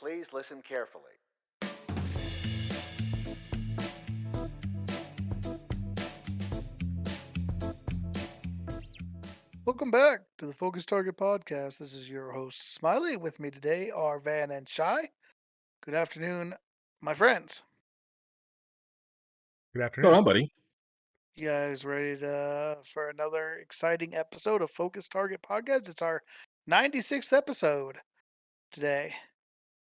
Please listen carefully. Welcome back to the Focus Target Podcast. This is your host, Smiley. With me today are Van and Shy. Good afternoon, my friends. Good What's going afternoon. on, buddy? You guys ready for another exciting episode of Focus Target Podcast? It's our 96th episode today.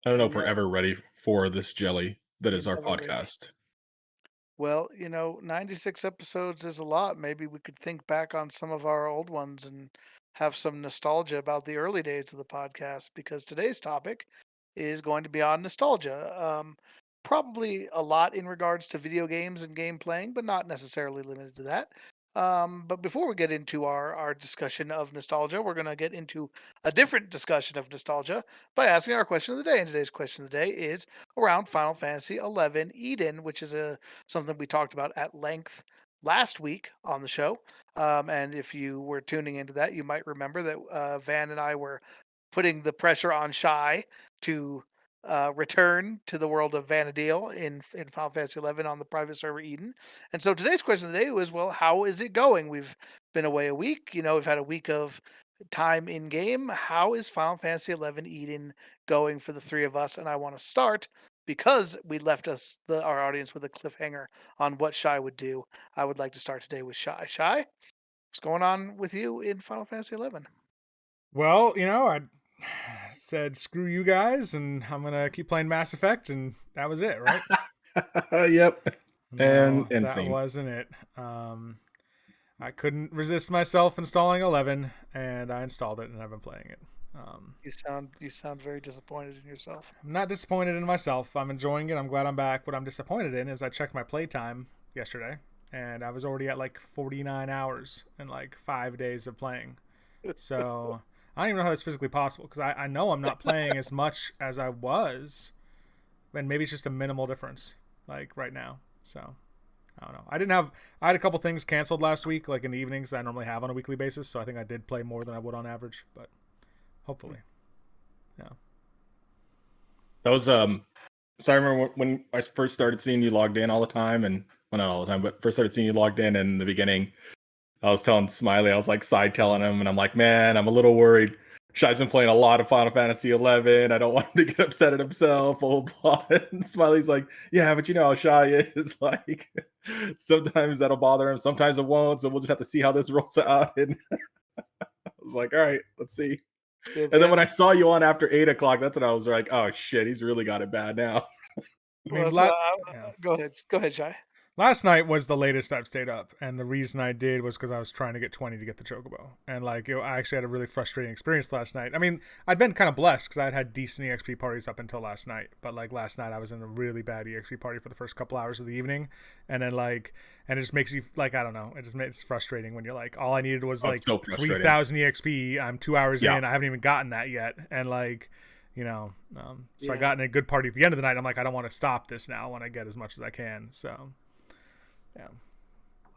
I don't know if And we're ever ready for this jelly that you're is our never ready. podcast. Well, 96 episodes is a lot. Maybe we could think back on some of our old ones and have some nostalgia about the early days of the podcast because today's topic is going to be on nostalgia. Probably a lot in regards to video games and game playing, but not necessarily limited to that. But before we get into our discussion of nostalgia, we're going to get into a different discussion of nostalgia by asking our question of the day. And today's question of the day is around Final Fantasy XI Eden, which is something we talked about at length last week on the show. And if you were tuning into that, you might remember that Van and I were putting the pressure on Shy to return to the world of Vanadil in Final Fantasy XI on the private server Eden. And so today's question of the day was, well, how is it going? We've been away a week. We've had a week of time in game. How is Final Fantasy XI Eden going for the three of us? And I want to start because we left our audience with a cliffhanger on what Shy would do. I would like to start today with Shy. Shy, what's going on with you in Final Fantasy XI? Well, I said screw you guys, and I'm gonna keep playing Mass Effect, and that was it, right? Yep. No, And that scene. wasn't it. I couldn't resist myself installing 11, and I installed it, and I've been playing it. You sound very disappointed in yourself. I'm not disappointed in myself. I'm enjoying it. I'm glad I'm back. What I'm disappointed in is I checked my playtime yesterday, and I was already at like 49 hours in like 5 days of playing. So I don't even know how that's physically possible because I know I'm not playing as much as I was, and maybe it's just a minimal difference like right now. So I don't know. I had a couple things canceled last week, like in the evenings that I normally have on a weekly basis. So I think I did play more than I would on average, but hopefully, yeah. That was so I remember when I first started seeing you logged in all the time, and well, not all the time, but first started seeing you logged in the beginning. I was telling Smiley, I was like side telling him, and I'm like, man, I'm a little worried. Shy's been playing a lot of Final Fantasy 11. I don't want him to get upset at himself. Blah, blah, blah. And Smiley's like, yeah, but you know how Shy is. Like, sometimes that'll bother him. Sometimes it won't. So we'll just have to see how this rolls out. And I was like, all right, let's see. Yeah, And then Van. when I saw you on after 8 o'clock, that's when I was like, oh shit, he's really got it bad now. I Well, mean, that's what yeah. go ahead. Go ahead, Shy. Last night was the latest I've stayed up, and the reason I did was because I was trying to get 20 to get the Chocobo, and like I actually had a really frustrating experience last night. I mean, I'd been kind of blessed because I had decent EXP parties up until last night, but like last night I was in a really bad EXP party for the first couple hours of the evening, and then and it just makes you like I don't know, it's frustrating when you're like all I needed was like So frustrating. 3,000 EXP. I'm 2 hours Yeah. in, I haven't even gotten that yet, and like. So Yeah. I got in a good party at the end of the night. I'm like, I don't want to stop this now. I want to get as much as I can. So. Yeah.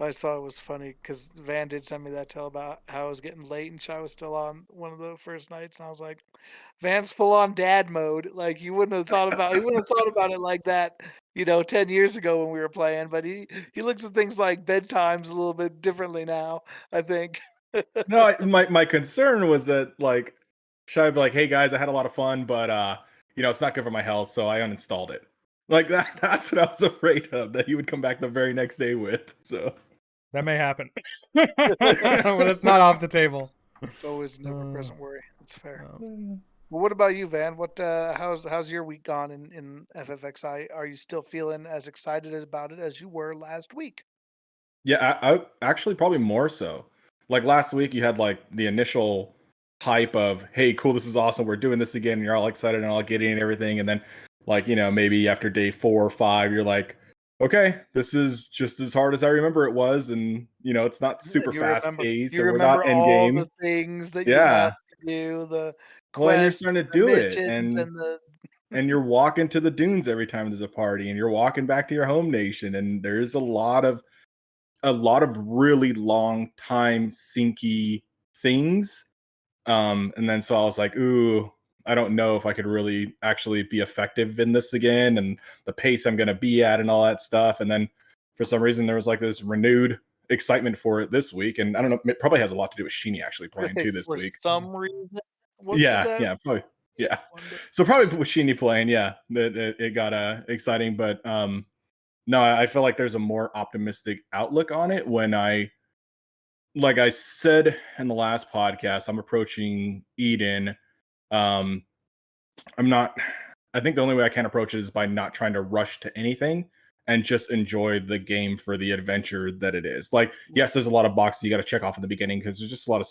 I just thought it was funny because Van did send me that tell about how it was getting late and Shy was still on one of the first nights, and I was like, Van's full on dad mode. Like he wouldn't have thought about it like that, 10 years ago when we were playing. But he looks at things like bedtimes a little bit differently now, I think. No, my concern was that like Shy would be like, hey guys, I had a lot of fun, but it's not good for my health, so I uninstalled it. Like that's what I was afraid of, that he would come back the very next day with. So That may happen. Well, that's not off the table. It's always never present worry. That's fair. Mm. Well, what about you, Van? How's your week gone in FFXI? Are you still feeling as excited about it as you were last week? Yeah, I actually probably more so. Like last week, you had like the initial hype of, "Hey, cool, this is awesome. We're doing this again." And you're all excited and all giddy and everything. And then, like maybe after day 4 or 5, you're like, "Okay, this is just as hard as I remember it was." And it's not super And you fast remember paced, you and we're remember not end all the game. things that you had Yeah. to do, the Well, and you're quests, starting to the do it, missions, and and the you're walking to the dunes every time there's a party, and you're walking back to your home nation, and there's a lot of really long time sinky things. And then so I was like, ooh, I don't know if I could really actually be effective in this again, and the pace I'm going to be at and all that stuff. And then for some reason there was like this renewed excitement for it this week, and I don't know, it probably has a lot to do with Sheeny actually I was playing gonna too say this for week. some reason was Yeah, that yeah, probably. yeah, Yeah. one day. So probably with Sheeny playing, yeah, that it got exciting. But no, I feel like there's a more optimistic outlook on it when like I said in the last podcast, I'm approaching Eden. Um, I'm not. I think the only way I can approach it is by not trying to rush to anything and just enjoy the game for the adventure that it is. Like, yes, there's a lot of boxes you got to check off in the beginning because there's just a lot of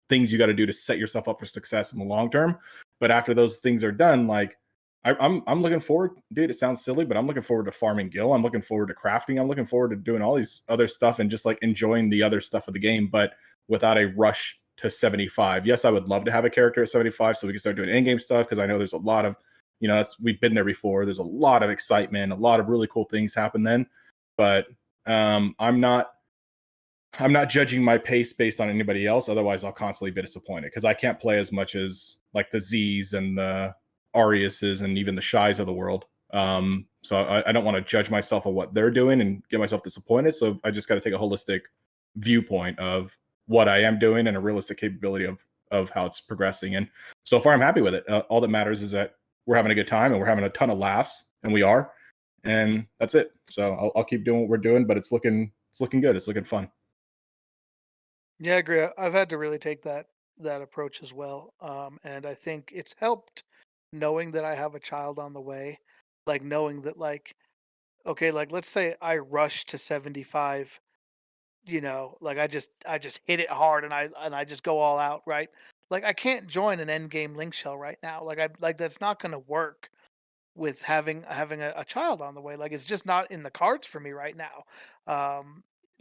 things you got to do to set yourself up for success in the long term. But after those things are done, like I'm looking forward, dude. It sounds silly, but I'm looking forward to farming gil. I'm looking forward to crafting. I'm looking forward to doing all these other stuff and just like enjoying the other stuff of the game, but without a rush to 75. Yes, I would love to have a character at 75 so we can start doing in-game stuff because I know there's a lot of, that's we've been there before. There's a lot of excitement, a lot of really cool things happen then. But I'm not judging my pace based on anybody else. Otherwise, I'll constantly be disappointed because I can't play as much as like the Z's and the Ariuses and even the Shies of the world. So I don't want to judge myself on what they're doing and get myself disappointed. So I just got to take a holistic viewpoint of what I am doing and a realistic capability of how it's progressing. And so far, I'm happy with it. All that matters is that we're having a good time and we're having a ton of laughs, and we are. And that's it. So I'll keep doing what we're doing, but it's looking good. It's looking fun. Yeah, I agree. I've had to really take that approach as well. And I think it's helped knowing that I have a child on the way, like knowing that like okay, like let's say I rush to 75, like I just hit it hard and I just go all out, right? Like I can't join an end game link shell right now. Like that's not going to work with having a child on the way. Like it's just not in the cards for me right now.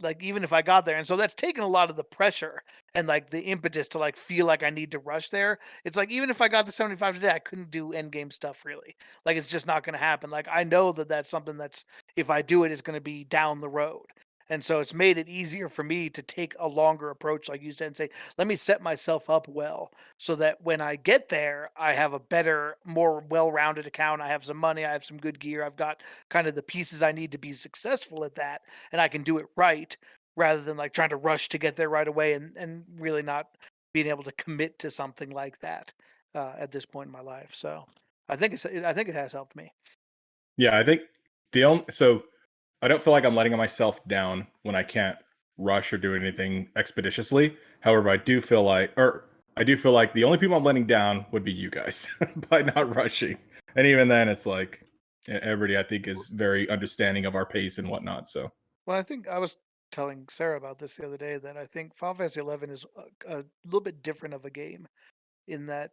Like even if I got there, and so that's taken a lot of the pressure and like the impetus to like feel like I need to rush there. It's like even if I got to 75 today, I couldn't do end game stuff really. Like it's just not going to happen. Like I know that that's something that's if I do it, it's going to be down the road. And so it's made it easier for me to take a longer approach, like you said, and say, let me set myself up well so that when I get there, I have a better, more well-rounded account. I have some money, I have some good gear, I've got kind of the pieces I need to be successful at that, and I can do it right rather than like trying to rush to get there right away and really not being able to commit to something like that at this point in my life. So I think it has helped me. Yeah, I think so I don't feel like I'm letting myself down when I can't rush or do anything expeditiously. However, I do feel like the only people I'm letting down would be you guys by not rushing. And even then, it's like everybody I think is very understanding of our pace and whatnot. So Well, I think I was telling Sarah about this the other day that I think Final Fantasy 11 is a little bit different of a game in that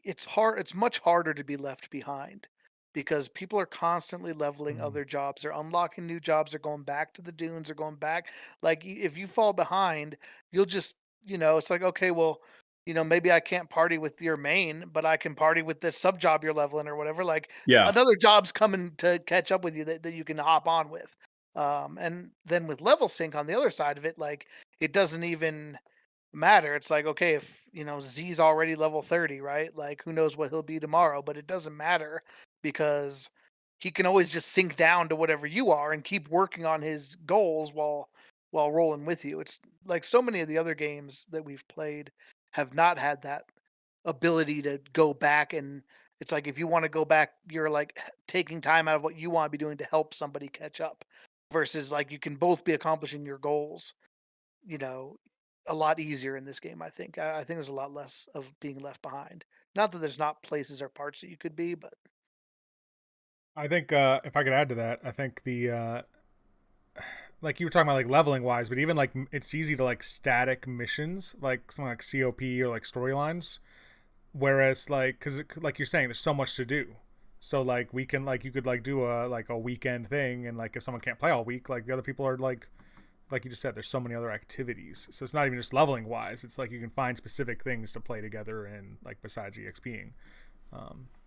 it's much harder to be left behind because people are constantly leveling Mm. other jobs. They're unlocking new jobs. They're going back to the dunes. They're going back. Like if you fall behind, you'll just it's like okay, well, maybe I can't party with your main, but I can party with this sub job you're leveling or whatever. Like yeah, another job's coming to catch up with you that you can hop on with. And then with level sync on the other side of it, like it doesn't even matter. It's like, okay, if Z's already level 30, right? Like who knows what he'll be tomorrow, but it doesn't matter because he can always just sink down to whatever you are and keep working on his goals while rolling with you. It's like so many of the other games that we've played have not had that ability to go back and it's like if you want to go back, you're like taking time out of what you want to be doing to help somebody catch up versus like you can both be accomplishing your goals you know, a lot easier in this game, I think. I think there's a lot less of being left behind. Not that there's not places or parts that you could be, but I think if I could add to that, I think the like you were talking about like leveling wise, but even like it's easy to like static missions, like something like COP or like storylines. Whereas like because like you're saying, there's so much to do. So like we can like you could like do a weekend thing, and like if someone can't play all week, like the other people are like you just said, there's so many other activities. So it's not even just leveling wise. It's like you can find specific things to play together and like besides EXPing.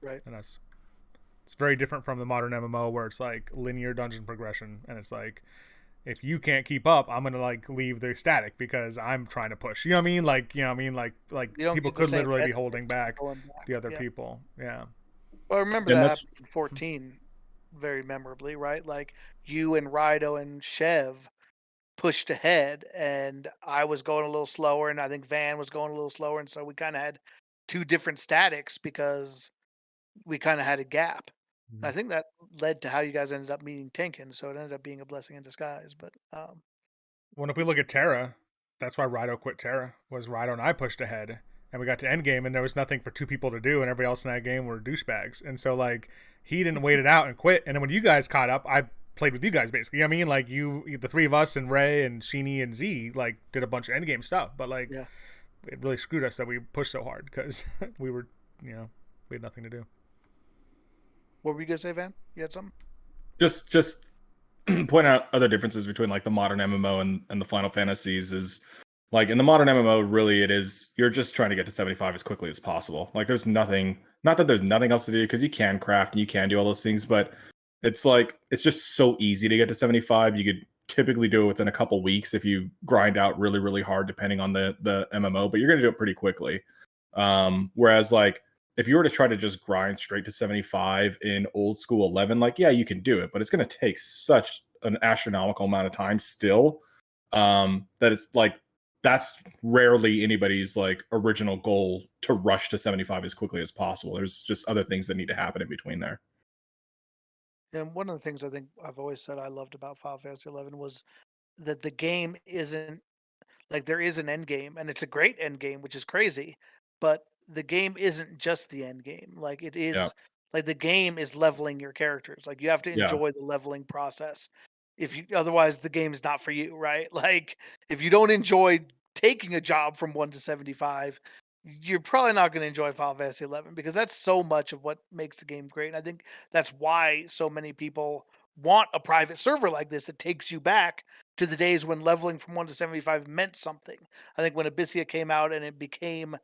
right. And it's very different from the modern MMO where it's like linear dungeon progression, and it's like if you can't keep up, I'm gonna like leave the static because I'm trying to push. You know what I mean? Like, you know what I mean? Like You don't people get the could same literally be holding benefits back going back. the other Yeah. people. Yeah. Well, I remember And that that's happened in 14 very memorably, right? Like you and Rido and Chev pushed ahead, and I was going a little slower, and I think Van was going a little slower, and so we kind of had two different statics because we kind of had a gap. And I think that led to how you guys ended up meeting Tinkin, so it ended up being a blessing in disguise. But Well, if we look at Terra, that's why Rido quit Terra. Was Rido and I pushed ahead, and we got to endgame, and there was nothing for two people to do, and everybody else in that game were douchebags. And so like he didn't wait it out and quit. And then when you guys caught up, I played with you guys basically. You know what I mean? Like you, the three of us, and Ray and Sheeny and Z, like did a bunch of endgame stuff. But like yeah, it really screwed us that we pushed so hard because we were, we had nothing to do. what were you gonna say, Van? You had something? just point out other differences between like the modern MMO and the Final Fantasies is like in the modern MMO, really it is you're just trying to get to 75 as quickly as possible. Like there's nothing, not that there's nothing else to do because you can craft and you can do all those things, but it's like it's just so easy to get to 75. You could typically do it within a couple weeks if you grind out really, really hard, depending on the MMO, but you're gonna do it pretty quickly. Whereas like if you were to try to just grind straight to 75 in old school 11, like yeah, you can do it, but it's going to take such an astronomical amount of time still, that it's like that's rarely anybody's like original goal to rush to 75 as quickly as possible. There's just other things that need to happen in between there. And one of the things I think I've always said I loved about Final Fantasy 11 was that the game isn't like there is an end game, and it's a great end game, which is crazy, but the game isn't just the end game. Like it Yeah. is like the game is leveling your characters. Like you have to Yeah. enjoy the leveling process. If you otherwise the game's not for you, right? Like if you don't enjoy taking a job from 1 to 75, you're probably not going to enjoy Final Fantasy 11 because that's so much of what makes the game great. And I think that's why so many people want a private server like this that takes you back to the days when leveling from 1 to 75 meant something. I think when Abyssia came out and it became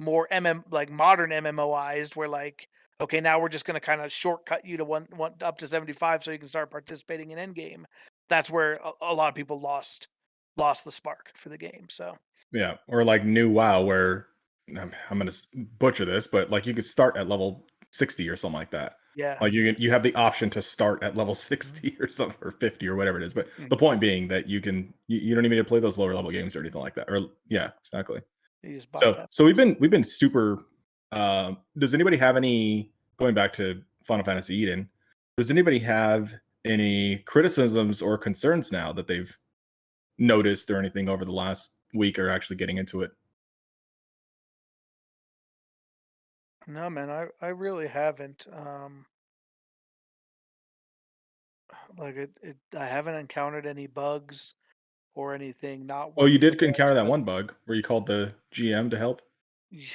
more like modern MMOized, where like, okay, now we're just going to kind of shortcut you to one up to 75 so you can start participating in endgame. That's where a lot of people lost the spark for the game. So Yeah. Or like new WoW, where I'm going to butcher this, but like you could start at level 60 or something like that. yeah. Like you have the option to start at level 60 or something, or 50 or whatever it is. But the Mhm. point being that you don't even need to play those lower level games or anything like that. Or yeah, exactly. You just So bypass. so we've been super. Does anybody have any, going back to Final Fantasy Eden? Does anybody have any criticisms or concerns now that they've noticed or anything over the last week or actually getting into it? No, man, I really haven't. Like I haven't encountered any bugs or anything not Oh, you working the did way I encounter that should. one bug where you called the GM to help. We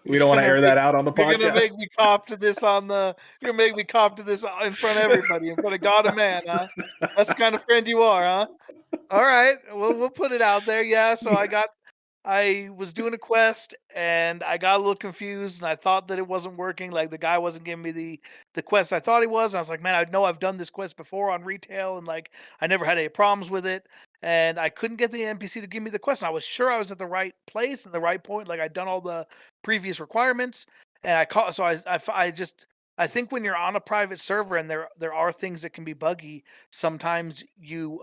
You're don't want to gonna air make that out on the you're gonna podcast. make me cop to this you're gonna make me cop to this in front of everybody, in front of God and man, huh? That's the kind of friend you are, huh? All right, we'll put it out there. Yeah, so I was doing a quest and I got a little confused and I thought that it wasn't working. Like the guy wasn't giving me the quest I thought he was. And I was like, man, I know I've done this quest before on retail and like I never had any problems with it. And I couldn't get the NPC to give me the quest. And I was sure I was at the right place and the right point. Like I'd done all the previous requirements. And I caught so I just I think when you're on a private server and there are things that can be buggy, sometimes you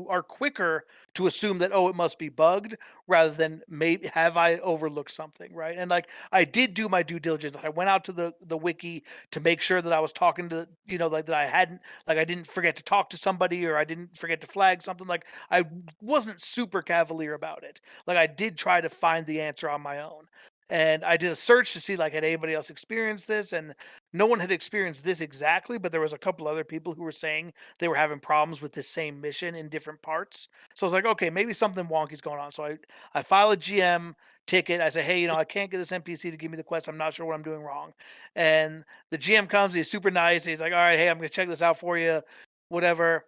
are quicker to assume that oh it must be bugged rather than maybe have I overlooked something, right? And like I did do my due diligence. I went out to the wiki to make sure that I was talking to like that I hadn't like I didn't forget to talk to somebody or I didn't forget to flag something. Like I wasn't super cavalier about it. Like I did try to find the answer on my own. And I did a search to see like had anybody else experienced this, and no one had experienced this exactly, but there was a couple other people who were saying they were having problems with this same mission in different parts. So I was like, okay, maybe something wonky's going on. So I file a GM ticket. I say, hey, I can't get this NPC to give me the quest. I'm not sure what I'm doing wrong. And the GM comes. He's super nice. He's like, all right, hey, I'm gonna check this out for you, whatever.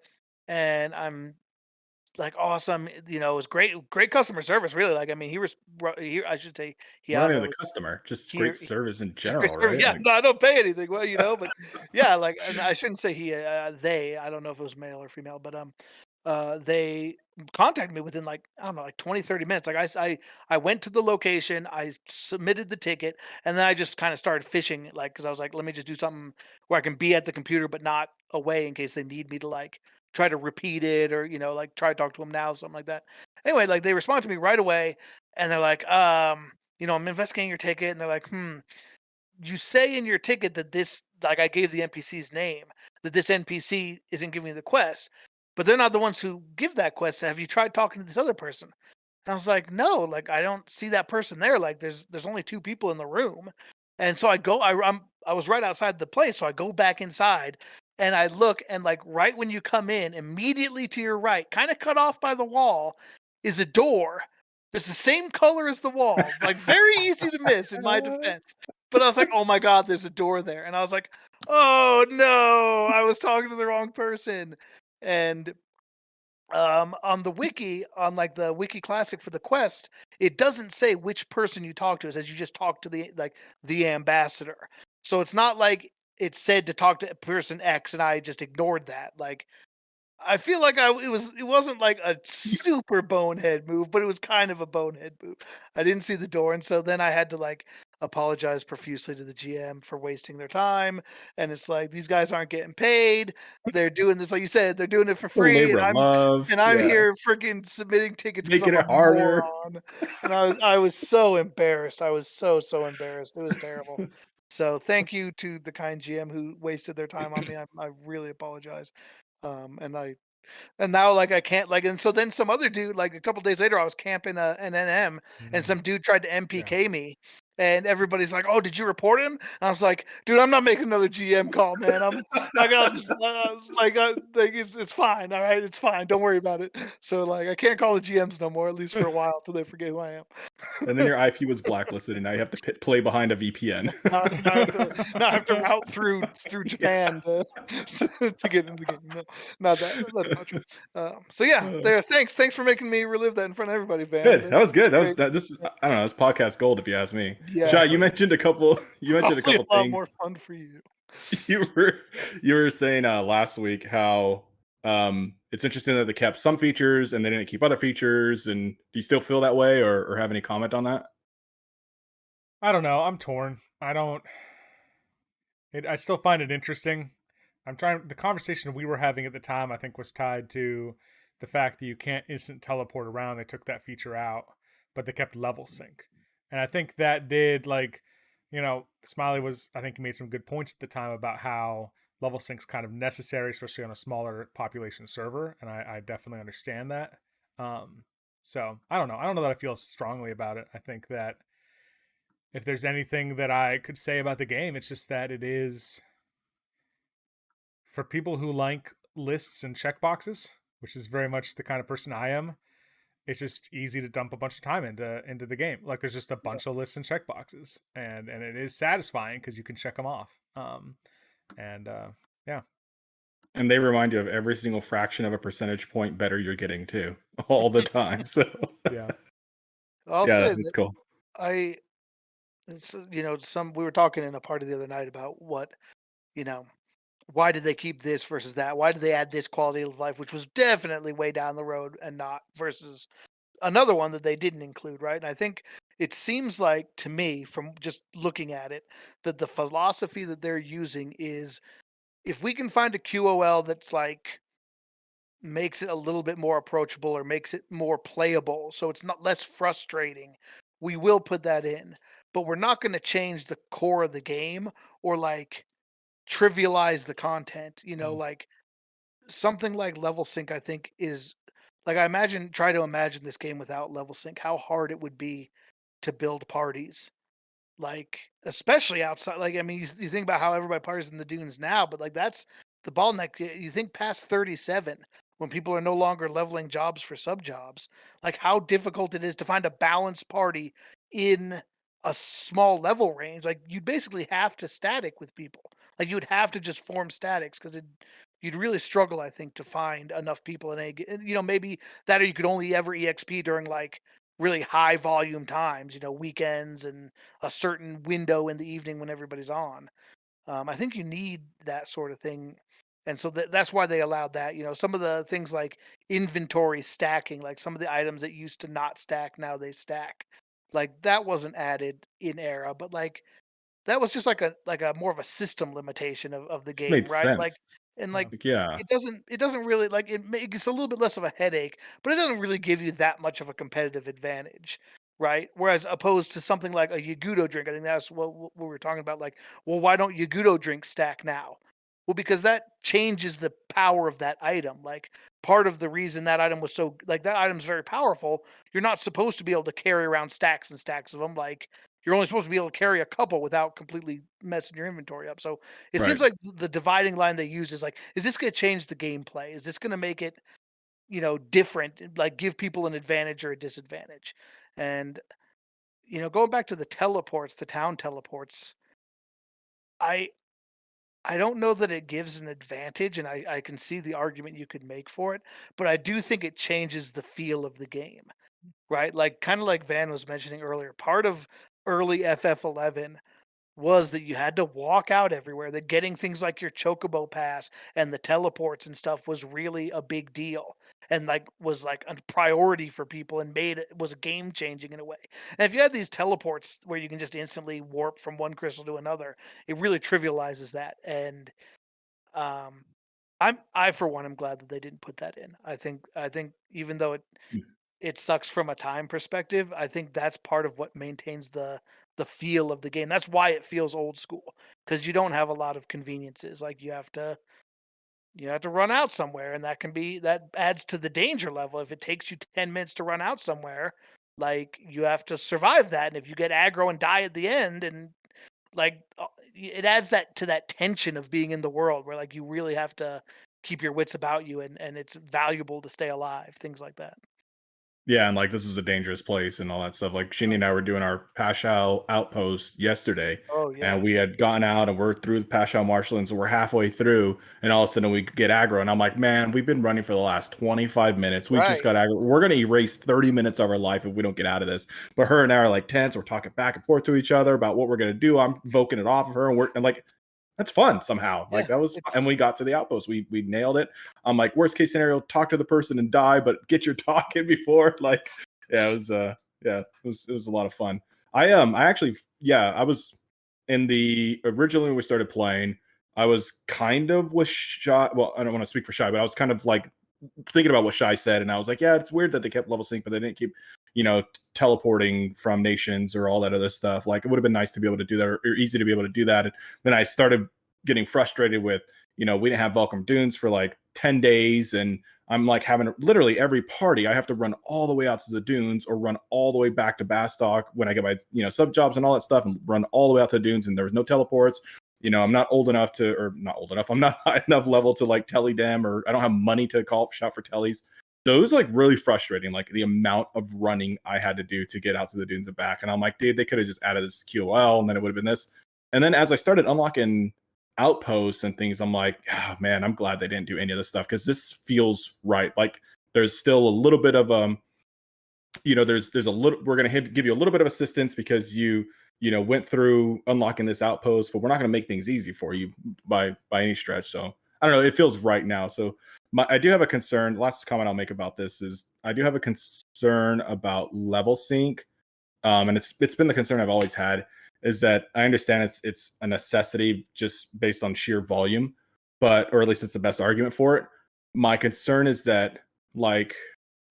And I'm like awesome. You know, it was great customer service. Really, like I mean, I should say he. Well, I not don't even know. the customer, just He great service in just great general, service. right? Yeah, Like, no, I don't pay anything. Well, but yeah, like, and I shouldn't say he. They. I don't know if it was male or female, but they contacted me within like I don't know, like 20, 30 minutes. Like I went to the location, I submitted the ticket, and then I just kind of started fishing, like because I was like, let me just do something where I can be at the computer but not away in case they need me to like try to repeat it or like try to talk to them now, something like that. Anyway, like they responded to me right away, and they're like, I'm investigating your ticket, and they're like, you say in your ticket that this, like I gave the NPC's name, that this NPC isn't giving you the quest, but they're not the ones who give that quest. Have you tried talking to this other person? And I was like, no, like I don't see that person there. Like there's only two people in the room. And so I go, I was right outside the place. So I go back inside and I look, and like right when you come in, immediately to your right, kind of cut off by the wall, is a door. It's the same color as the wall. Like very easy to miss in my defense. But I was like, oh my God, there's a door there. And I was like, oh no, I was talking to the wrong person. And on the wiki, on like the wiki classic for the quest, it doesn't say which person you talk to. It says you just talk to the ambassador. So it's not like it said to talk to person X and I just ignored that. Like I feel like it wasn't like a super bonehead move, but it was kind of a bonehead move. I didn't see the door, and so then I had to like apologize profusely to the GM for wasting their time. And it's like these guys aren't getting paid. They're doing this, like you said, they're doing it for a free, labor of love. and I'm Yeah. here freaking submitting tickets because Making I'm a it harder. moron. And I was so embarrassed. I was so embarrassed. It was terrible. So thank you to the kind GM who wasted their time on me. I really apologize. And now like I can't like, and so then some other dude, like a couple days later I was camping an NM, and Mm, some dude tried to yeah. MPK me, and everybody's like, oh, did you report him? And I was like, dude, I'm not making another GM call, man. I got this, like it's fine. All right, it's fine, don't worry about it. So like I can't call the GMs no more, at least for a while, till they forget who I am. And then your IP was blacklisted, and now you have to play behind a VPN. Now I have to route through Yeah. Japan to to get into the game. No, not that. That's not true. So yeah, there. Thanks for making me relive that in front of everybody, Van. Good. That was That's good. That was great. that. This is, Yeah, I don't know. It's podcast gold if you ask me. yeah, Shai, you mentioned a couple. You mentioned a probably couple a lot things. more fun for you. You were you were saying last week how it's interesting that they kept some features and they didn't keep other features. And do you still feel that way, or have any comment on that? I don't know. I'm torn. I don't. I still find it interesting. I'm trying. The conversation we were having at the time, I think, was tied to the fact that you can't instant teleport around. They took that feature out, but they kept level sync, and I think that did like, Smiley was. I think he made some good points at the time about how level sync's kind of necessary, especially on a smaller population server, and I definitely understand that. Um, so I don't know. I don't know that I feel strongly about it. I think that if there's anything that I could say about the game, it's just that it is for people who like lists and checkboxes, which is very much the kind of person I am. It's just easy to dump a bunch of time into the game. Like there's just a bunch of lists and checkboxes, and it is satisfying because you can check them off. And yeah, And they remind you of every single fraction of a percentage point better you're getting too, all the time. So yeah, I'll yeah, say that's that cool. I, some we were talking in a party the other night about what you know why did they keep this versus that? Why did they add this quality of life, which was definitely way down the road, and not versus another one that they didn't include, right? And I think it seems like to me, from just looking at it, that the philosophy that they're using is if we can find a QOL that's like makes it a little bit more approachable or makes it more playable, so it's not less frustrating, we will put that in. But we're not going to change the core of the game or like trivialize the content, mm, like something like level sync, I think is like try to imagine this game without level sync, how hard it would be to build parties. Like, especially outside, like I mean, you think about how everybody parties in the dunes now, but like that's the bottleneck. You think past 37 when people are no longer leveling jobs for sub jobs, like how difficult it is to find a balanced party in a small level range. Like you basically have to static with people. Like you would have to just form statics because you'd really struggle, I think, to find enough people in maybe that, or you could only ever EXP during like really high volume times, weekends and a certain window in the evening when everybody's on. I think you need that sort of thing. And so that's why they allowed that. Some of the things like inventory stacking, like some of the items that used to not stack, now they stack. Like that wasn't added in era, but like that was just like a more of a system limitation of the This made game, right? Like, sense. and Yeah. like Like, yeah, it doesn't really like it makes a little bit less of a headache, but it doesn't really give you that much of a competitive advantage, right? Whereas opposed to something like a Yagudo drink, I think that's what we were talking about. Like, well, why don't Yagudo drinks stack now? Well, because that changes the power of that item. Like part of the reason that item was so like that item's very powerful. You're not supposed to be able to carry around stacks and stacks of them. Like you're only supposed to be able to carry a couple without completely messing your inventory up. So it seems right. like the dividing line they use is like, is this going to change the gameplay? Is this going to make it, different? Like give people an advantage or a disadvantage? And going back to the teleports, the town teleports, I I don't know that it gives an advantage, and I can see the argument you could make for it, but I do think it changes the feel of the game, right? Like kind of like Van was mentioning earlier, part of early FF11 was that you had to walk out everywhere, that getting things like your chocobo pass and the teleports and stuff was really a big deal, and like was like a priority for people and made it was game changing in a way. And if you had these teleports where you can just instantly warp from one crystal to another, it really trivializes that. And um I for one am glad that they didn't put that in. I think even though it sucks from a time perspective, I think that's part of what maintains the feel of the game. That's why it feels old school, because you don't have a lot of conveniences. Like you have to run out somewhere, and that adds to the danger level. If it takes you 10 minutes to run out somewhere, like you have to survive that. And if you get aggro and die at the end, and like it adds that to that tension of being in the world where like you really have to keep your wits about you, and it's valuable to stay alive, things like that. Yeah, and like this is a dangerous place and all that stuff. Like Shinny and I were doing our Pashao outpost yesterday, Oh yeah. and we had gone out and we're through the Pashao marshlands and we're halfway through, and all of a sudden we get aggro, and I'm like, man, we've been running for the last 25 minutes. We just Right. got aggro. We're gonna erase 30 minutes of our life if we don't get out of this. But her and I are like tense. We're talking back and forth to each other about what we're gonna do. I'm voking it off of her, and we're and like that's fun somehow. Like Yeah. that was, and It's we got to the outpost. We nailed it. I'm like, worst case scenario, talk to the person and die, but get your talk in before. Like, yeah, it was it was a lot of fun. I actually I was in the originally when we started playing, I was kind of with Shy. Well, I don't want to speak for Shy, but I was kind of like thinking about what Shy said, and I was like, yeah, it's weird that they kept level sync, but they didn't keep, teleporting from nations or all that other stuff. Like, it would have been nice to be able to do that, or easy to be able to do that. And then I started getting frustrated with, we didn't have Welcome Dunes for like 10 days, and I'm like having literally every party. I have to run all the way out to the dunes or run all the way back to Bastock when I get my, sub jobs and all that stuff, and run all the way out to the dunes. And there was no teleports. I'm not old enough to, or not old enough. I'm not high enough level to like telly them, or I don't have money to shout for tellies. So it was like really frustrating, like the amount of running I had to do to get out to the dunes and back. And I'm like, dude, they could have just added this QOL and then it would have been this. And then as I started unlocking outposts and things, I'm like, oh, man, I'm glad they didn't do any of this stuff, because this feels right. Like there's still a little bit of there's a little, we're going to give you a little bit of assistance because went through unlocking this outpost, but we're not going to make things easy for you by any stretch. So I don't know, it feels right now. So I do have a concern. Last comment I'll make about this is I do have a concern about level sync, and it's been the concern I've always had, is that I understand it's a necessity just based on sheer volume, but or at least it's the best argument for it. My concern is that, like,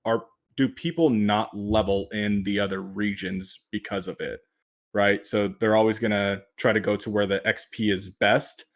are do people not level in the other regions because of it, right? So they're always gonna try to go to where the XP is best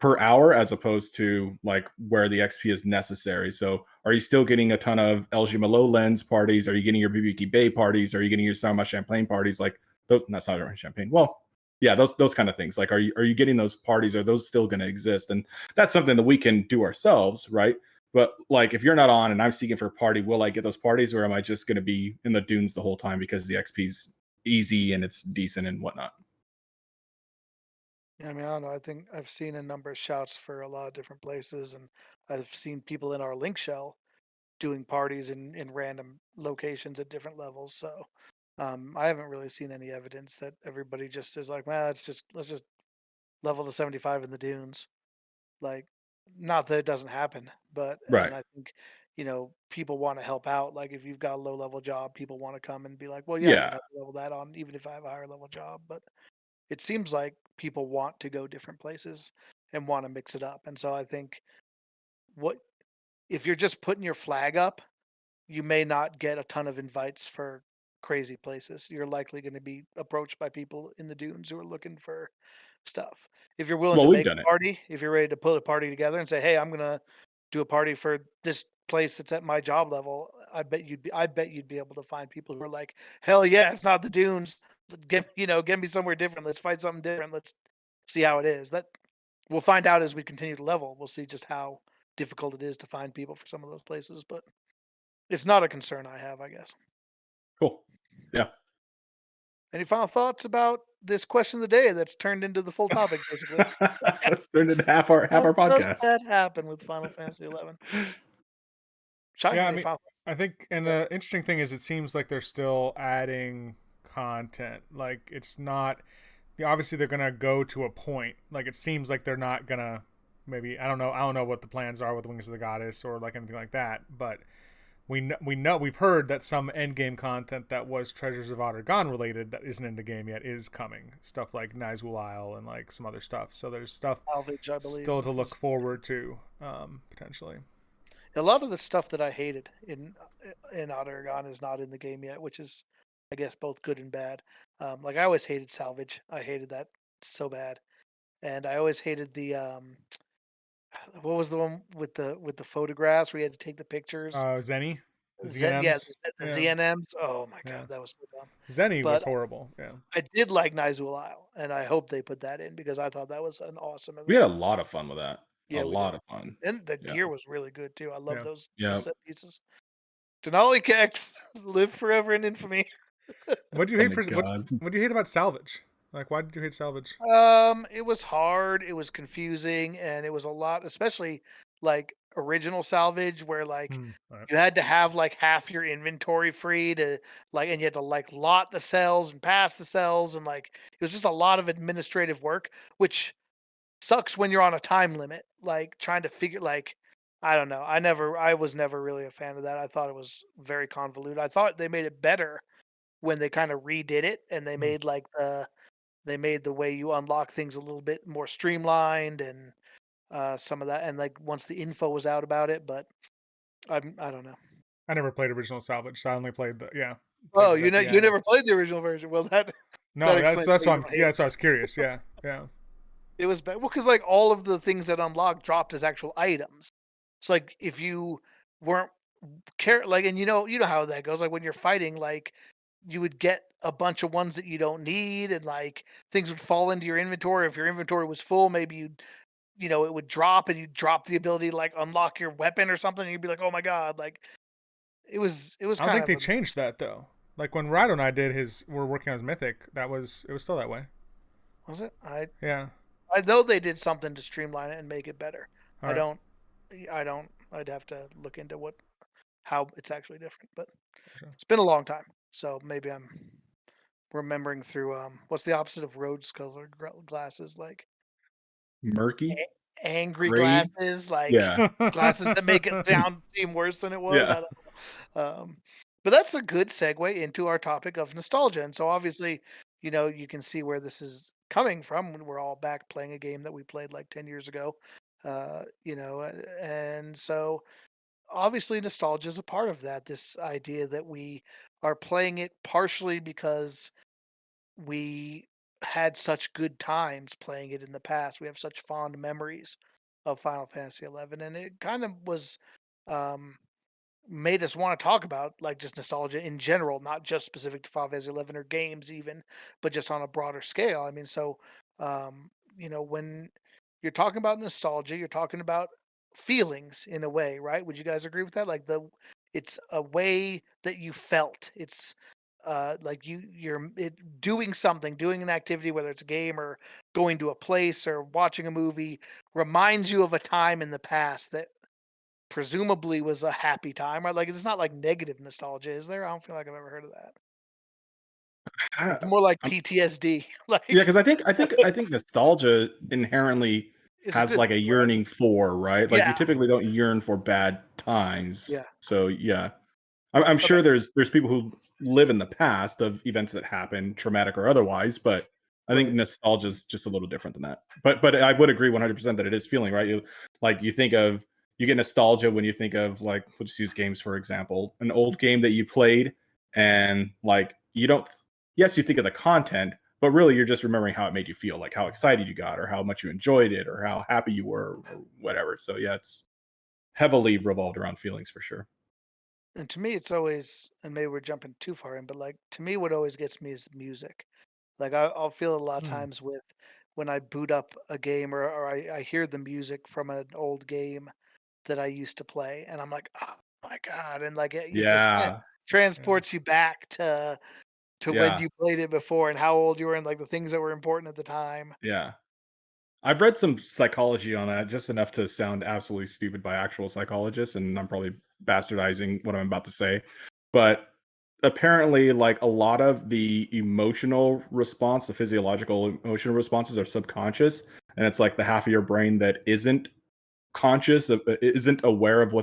per hour, as opposed to like where the XP is necessary. So are you still getting a ton of LG Malo lens parties? Are you getting your BBQ Bay parties? Are you getting your Saint Champlain parties? Like not Saint Champagne. Well, yeah, those kind of things. Like, are you getting those parties? Are those still going to exist? And that's something that we can do ourselves, right? But like, if you're not on and I'm seeking for a party, will I get those parties, or am I just going to be in the dunes the whole time because the XP's easy and it's decent and whatnot? I mean, I don't know. I think I've seen a number of shouts for a lot of different places, and I've seen people in our link shell doing parties in random locations at different levels. So I haven't really seen any evidence that everybody just is like, well, let's just level to 75 in the dunes. Like, not that it doesn't happen, but Right. and I think people want to help out. Like if you've got a low level job, people want to come and be like, well, yeah, I can Yeah. help level that on, even if I have a higher level job. But it seems like people want to go different places and want to mix it up. And so I think what if you're just putting your flag up, you may not get a ton of invites for crazy places. You're likely going to be approached by people in the dunes who are looking for stuff. If you're willing Well, to we've make done a it. party, if you're ready to put a party together and say, "Hey, I'm gonna do a party for this place that's at my job level," I bet you'd be able to find people who are like, "Hell yeah, it's not the dunes. Get me somewhere different. Let's find something different. Let's see how it is." That we'll find out as we continue to level. We'll see just how difficult it is to find people for some of those places, but it's not a concern I have, I guess. Cool. Yeah. Any final thoughts about this question of the day that's turned into the full topic, basically? Let's turn it half our How does podcast. that happen with Final Fantasy 11? Shine, Yeah, I any mean, final I think, and thoughts? the interesting thing is, it seems like they're still adding content. Like, it's not. Obviously, they're gonna go to a point. Like, it seems like they're not gonna. Maybe I don't know. I don't know what the plans are with Wings of the Goddess or like anything like that. But we know we've heard that some end game content that was Treasures of Gone related that isn't in the game yet is coming. Stuff like Nizul Isle and like some other stuff. So there's stuff Salvage, I believe, still to look is forward to, potentially. a lot of the stuff that I hated in Otter is not in the game yet, which is, I guess, both good and bad. Like I always hated salvage. I hated that so bad, and I always hated the what was the one with the photographs where you had to take the pictures? Zenny, the Yeah, ZNMs. the Yeah, ZNMs. Oh my yeah. god, that was so dumb. Zenny was But horrible. Yeah. I did like Nizul Isle, and I hope they put that in because I thought that was an awesome We had event. a lot of fun with that. A Yeah, we did. lot of fun. And the Yeah. gear was really good too. I love Yeah. those Yeah. set pieces. Denali Kex, live forever in infamy. What do you Oh hate my for god. what do you hate about salvage? Like, why did you hate salvage? It was hard, it was confusing, and it was a lot, especially like original salvage where like All right. you had to have like half your inventory free to like and you had to like lot the cells and pass the cells and like it was just a lot of administrative work, which sucks when you're on a time limit, like trying to figure like I don't know. I was never really a fan of that. I thought it was very convoluted. I thought they made it better when they kind of redid it and Hmm. they made the way you unlock things a little bit more streamlined and some of that and like once the info was out about it, but I don't know. I never played original salvage, so I only played Oh, the you yeah. never played the original version. Well, that No, explains that's why why you I'm don't hate yeah, it. that's why I was curious. Yeah, yeah. It was bad. Well, because like all of the things that unlocked dropped as actual items. It's like if you weren't care like, and you know how that goes. Like when you're fighting, like you would get a bunch of ones that you don't need, and like things would fall into your inventory. If your inventory was full, maybe it would drop, and you'd drop the ability to like unlock your weapon or something. And you'd be like, oh my god, like it was I don't kind think of they a changed that though. Like when Rado and I did we're working on his mythic. It was still that way. was it? Yeah. I know they did something to streamline it and make it better. All I right. don't I don't. I'd have to look into how it's actually different, but Gotcha. it's been a long time, so maybe I'm remembering through what's the opposite of rose-colored glasses? Like Murky? angry Gray? glasses, like Yeah. glasses that make it seem worse than it was. Yeah. I don't know. But that's a good segue into our topic of nostalgia. And so obviously, you can see where this is coming from when we're all back playing a game that we played like 10 years ago. And so obviously nostalgia is a part of that. This idea that we are playing it partially because we had such good times playing it in the past. We have such fond memories of Final Fantasy 11, and it kind of was um, made us want to talk about like just nostalgia in general, not just specific to Final Fantasy 11 or games even, but just on a broader scale. I mean, so when you're talking about nostalgia, you're talking about feelings in a way, right? Would you guys agree with that? Like it's a way that you felt. It's like doing something, doing an activity, whether it's a game or going to a place or watching a movie, reminds you of a time in the past that presumably was a happy time, right? Like it's not like negative nostalgia, is there? I don't feel like I've ever heard of that. It's I- more like I'm- PTSD. yeah, Like because I think nostalgia inherently it's a has good like a thing, right? yearning for, right? Like you Yeah, typically don't yearn for bad yeah. times. So yeah, I'm Okay. sure there's people who live in the past of events that happen, traumatic or otherwise, but I think Right. nostalgia is just a little different than that. But I would agree 100% that it is feeling right. You think of you get nostalgia when you think of like we'll just use games for example, an old game that you played, and like you don't. Yes, you think of the content, but really you're just remembering how it made you feel, like how excited you got, or how much you enjoyed it, or how happy you were, or whatever. So yeah, it's heavily revolved around feelings for sure. And to me, it's always, and maybe we're jumping too far in, but like to me, what always gets me is the music. Like I'll feel a lot of Hmm. times with when I boot up a game or I hear the music from an old game that I used to play, and I'm like, oh my god, and like it just Yeah, Yeah. transports you back to when yeah. you played it before and how old you were and like the things that were important at the time. Yeah. I've read some psychology on that, just enough to sound absolutely stupid by actual psychologists, and I'm probably bastardizing what I'm about to say. But apparently, like a lot of the emotional response, the physiological emotional responses are subconscious. And it's like the half of your brain that isn't conscious, isn't aware of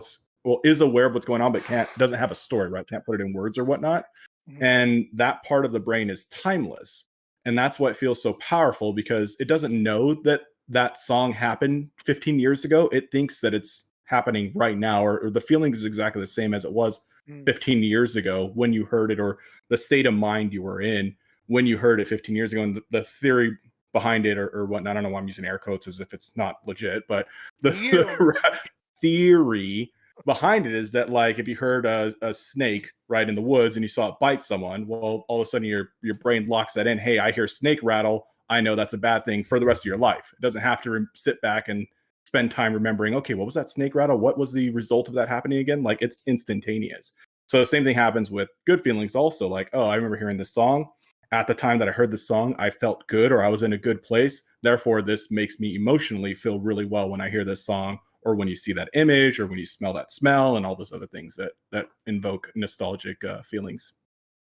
is aware of what's going on, but doesn't have a story, right? Can't put it in words or whatnot. Mhm. And that part of the brain is timeless. And that's what feels so powerful because it doesn't know that that song happened 15 years ago. It thinks that it's happening right now, or the feeling is exactly the same as it was Mm. 15 years ago when you heard it, or the state of mind you were in when you heard it 15 years ago. And the theory behind it, or whatnot, I don't know why I'm using air quotes as if it's not legit, but Theory. the theory behind it is that like if you heard a snake right in the woods and you saw it bite someone, well, all of a sudden your brain locks that in. Hey, I hear snake rattle. I know that's a bad thing for the rest of your life. It doesn't have to sit back and spend time remembering. Okay, what was that snake rattle? What was the result of that happening again? Like it's instantaneous. So the same thing happens with good feelings. Also, like oh, I remember hearing this song. At the time that I heard the song, I felt good or I was in a good place. Therefore, this makes me emotionally feel really well when I hear this song or when you see that image or when you smell that smell and all those other things that invoke nostalgic feelings.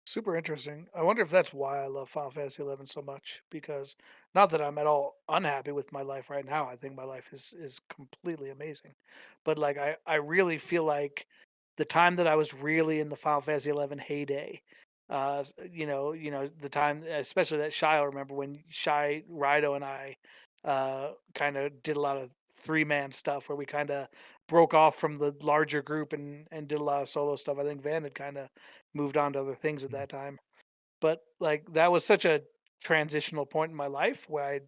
Super interesting. I wonder if that's why I love Final Fantasy 11 so much because not that I'm at all unhappy with my life right now. I think my life is completely amazing. But like I really feel like the time that I was really in the Final Fantasy 11 heyday, the time especially that Shy, I remember when Shy, Rido and I kind of did a lot of three-man stuff where we kind of broke off from the larger group and did a lot of solo stuff. I think Van had kind of moved on to other things at that time. But like that was such a transitional point in my life where I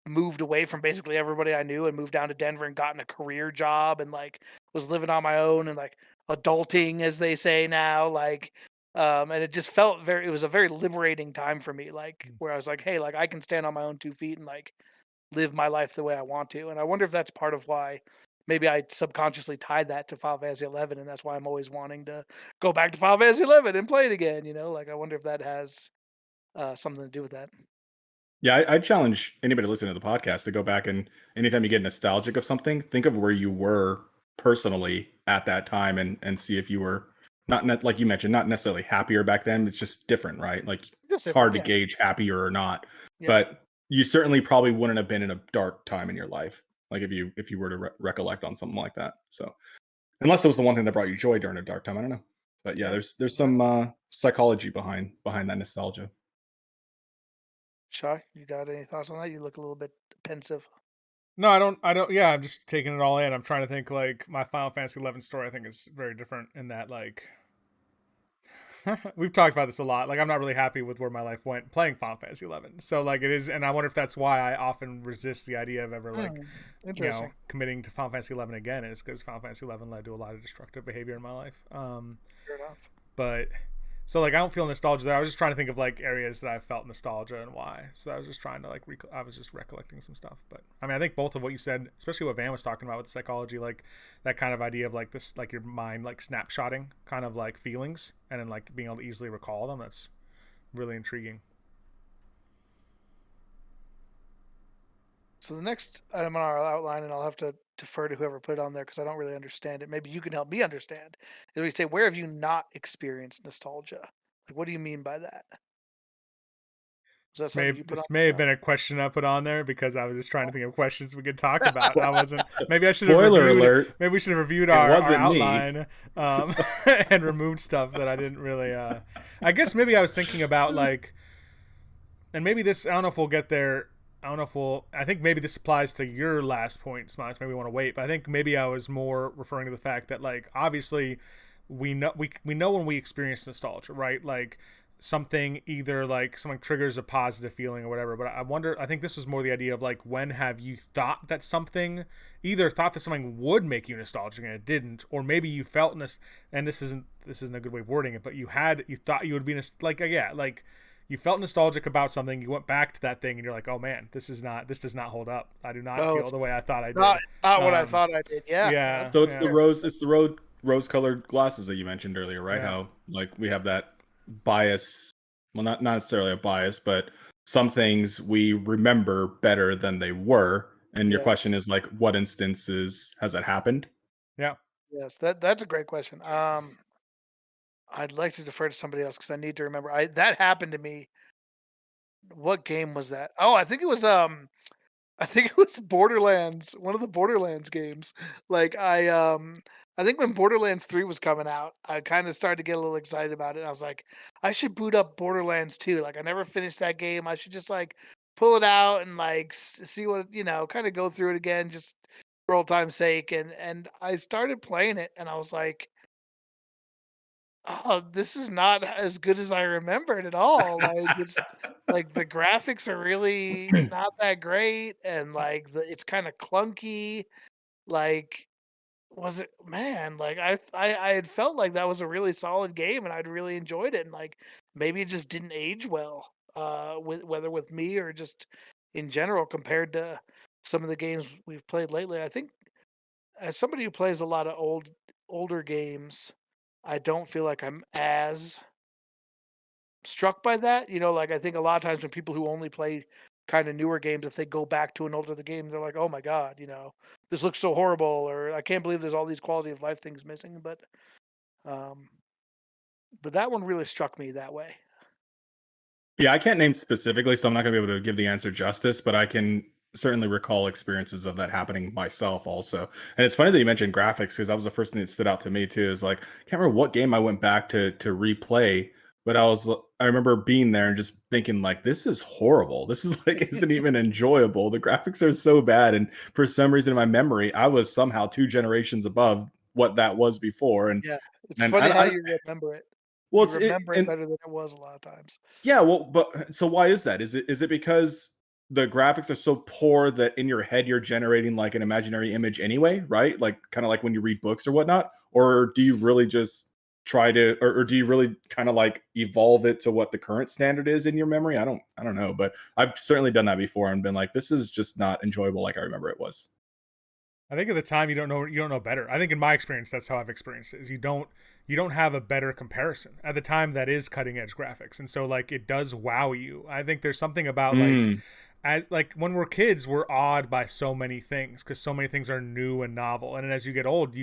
moved away from basically everybody I knew and moved down to Denver and gotten a career job and like was living on my own and like adulting as they say now and it just felt very it was a very liberating time for me like where I was like hey like I can stand on my own 2 feet and like live my life the way I want to. And I wonder if that's part of why maybe I subconsciously tied that to Final Fantasy 11, and that's why I'm always wanting to go back to Final Fantasy 11 and play it again. You know, like I wonder if that has something to do with that. Yeah, I challenge anybody listening to the podcast to go back and anytime you get nostalgic of something, think of where you were personally at that time and see if you were like you mentioned, not necessarily happier back then. It's just different, right? Like Just it's hard different, to yeah, gauge happier or not. yeah. But you certainly probably wouldn't have been in a dark time in your life, like if you were to recollect on something like that. So unless it was the one thing that brought you joy during a dark time, I don't know. But yeah, Yeah. there's Right. some psychology behind that nostalgia. Shy, you got any thoughts on that? You look a little bit pensive. No, I don't. I don't. Yeah, I'm just taking it all in. I'm trying to think like my Final Fantasy 11 story. I think is very different in that like we've talked about this a lot. Like I'm not really happy with where my life went playing Final Fantasy 11. So like it is, and I wonder if that's why I often resist the idea of ever like Hmm. Interesting. committing to Final Fantasy 11 again. Is because Final Fantasy 11 led to a lot of destructive behavior in my life. Fair enough. But So like I don't feel nostalgia there. I was just trying to think of like areas that I felt nostalgia and why. So I was just trying to like I was just recollecting some stuff. But I mean, I think both of what you said, especially what Van was talking about with the psychology, like that kind of idea of like this, like your mind like snapshotting kind of like feelings and then like being able to easily recall them. That's really intriguing. So the next item on our outline, and I'll have to defer to whoever put it on there because I don't really understand it. Maybe you can help me understand. Is we say, where have you not experienced nostalgia? Like, what do you mean by that? Is that something you put on This as may have well? been a question I put on there because I was just trying to think of questions we could talk about. I Well, wasn't. Maybe I should have spoiler reviewed. alert, Maybe we should have reviewed it our wasn't me. outline and removed stuff that I didn't really. I guess maybe I was thinking about like, and maybe this. I don't know if we'll get there. I don't know if we'll. I think maybe this applies to your last point, Smiles. Maybe we want to wait, but I think maybe I was more referring to the fact that like obviously we know when we experience nostalgia, right? Like something either like something triggers a positive feeling or whatever. But I wonder. I think this was more the idea of like when have you thought that something either thought that something would make you nostalgic and it didn't, or maybe you felt and this isn't a good way of wording it, but you thought you would be like yeah like you felt nostalgic about something, you went back to that thing and you're like, oh man, this does not hold up. I do not Oh, feel the way I thought I not did. not what I um thought I did. Yeah, yeah, that's So it's yeah, fair. the rose colored glasses that you mentioned earlier, right? yeah. How like we have that bias. Well, not necessarily a bias, but some things we remember better than they were. And your question Yes, is like, what instances has that happened? Yeah. yes. That's a great question. I'd like to defer to somebody else because I need to remember. I that happened to me. What game was that? Oh, I think it was I think it was Borderlands, one of the Borderlands games. Like I think when Borderlands 3 was coming out, I kind of started to get a little excited about it. I was like, I should boot up Borderlands 2. Like I never finished that game. I should just like pull it out and like see what, kind of go through it again just for old time's sake. And I started playing it and I was like, oh, this is not as good as I remembered at all. Like it's like the graphics are really not that great and like it's kind of clunky. Like was it man, like I had felt like that was a really solid game and I'd really enjoyed it and like maybe it just didn't age well with whether with me or just in general compared to some of the games we've played lately. I think as somebody who plays a lot of older games, I don't feel like I'm as struck by that. Like I think a lot of times when people who only play kind of newer games, if they go back to an older the game, they're like, "Oh my god, this looks so horrible," or "I can't believe there's all these quality of life things missing." Um, but that one really struck me that way. Yeah, I can't name specifically, so I'm not gonna be able to give the answer justice, but I can certainly recall experiences of that happening myself also. And it's funny that you mentioned graphics because that was the first thing that stood out to me too. Is like, I can't remember what game I went back to replay, but I remember being there and just thinking like, this is horrible. This is like isn't even enjoyable. The graphics are so bad, and for some reason in my memory, I was somehow two generations above what that was before. And Yeah, it's and funny how I you remember it. well, You it's it, remember it and better than it was a lot of times. yeah, well, but so why is that? Is it because the graphics are so poor that in your head you're generating like an imaginary image anyway, right? Like kind of like when you read books or whatnot? Or do you really just try to or do you really kind of like evolve it to what the current standard is in your memory? I don't know, but I've certainly done that before and been like, this is just not enjoyable like I remember it was. I think at the time you don't know better. I think in my experience that's how I've experienced it. Is you don't have a better comparison. At the time that is cutting edge graphics. And so like it does wow you. I think there's something about like Mm. as like when we're kids we're awed by so many things because so many things are new and novel. And then as you get old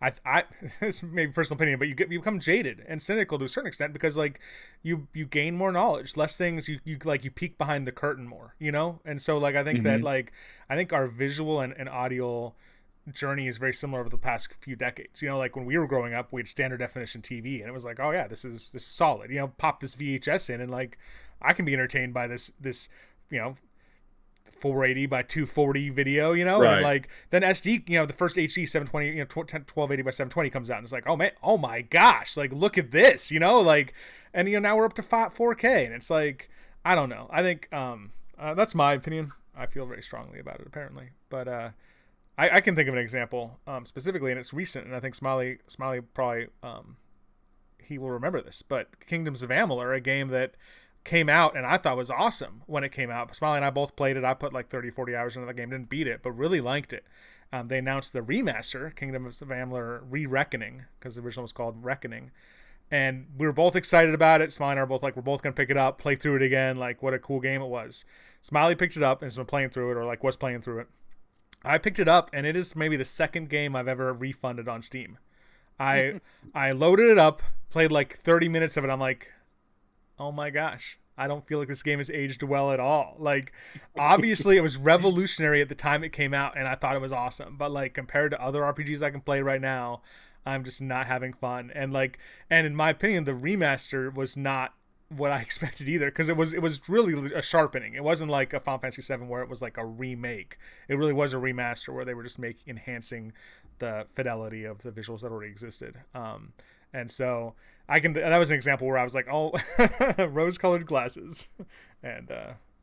I this may be personal opinion, but you become jaded and cynical to a certain extent because like you gain more knowledge, less things, you like you peek behind the curtain more, and so like I think that Hmm. like I think our visual and audio journey is very similar over the past few decades. Like when we were growing up, we had standard definition TV, and it was like, oh yeah, this is solid. Pop this VHS in, and like I can be entertained by this you know 480 by 240 video, and then Right. like then SD, the first HD 720, 1280 by 720 comes out, and it's like, oh man, oh my gosh, like look at this, like, and now we're up to 4K, and it's like, I don't know. I think that's my opinion. I feel very strongly about it apparently, but I can think of an example specifically, and it's recent, and I think Smiley probably he will remember this, but Kingdoms of Amalur, a game that came out and I thought was awesome when it came out. Smiley and I both played it. I put like 30, 40 hours into the game, didn't beat it, but really liked it. They announced the remaster, Kingdoms of Amalur Re-Reckoning, because the original was called Reckoning. And we were both excited about it. Smiley and I were both like, we're both going to pick it up, play through it again. Like, what a cool game it was. Smiley picked it up and has been playing through it, or like was playing through it. I picked it up, and it is maybe the second game I've ever refunded on Steam. I I loaded it up, played like 30 minutes of it. I'm like, oh my gosh, I don't feel like this game has aged well at all. Like, obviously it was revolutionary at the time it came out, and I thought it was awesome. But like compared to other RPGs I can play right now, I'm just not having fun. And in my opinion, the remaster was not what I expected either, because it was really a sharpening. It wasn't like a Final Fantasy VII where it was like a remake. It really was a remaster where they were just enhancing the fidelity of the visuals that already existed. And so that was an example where I was like, oh, rose-colored glasses, and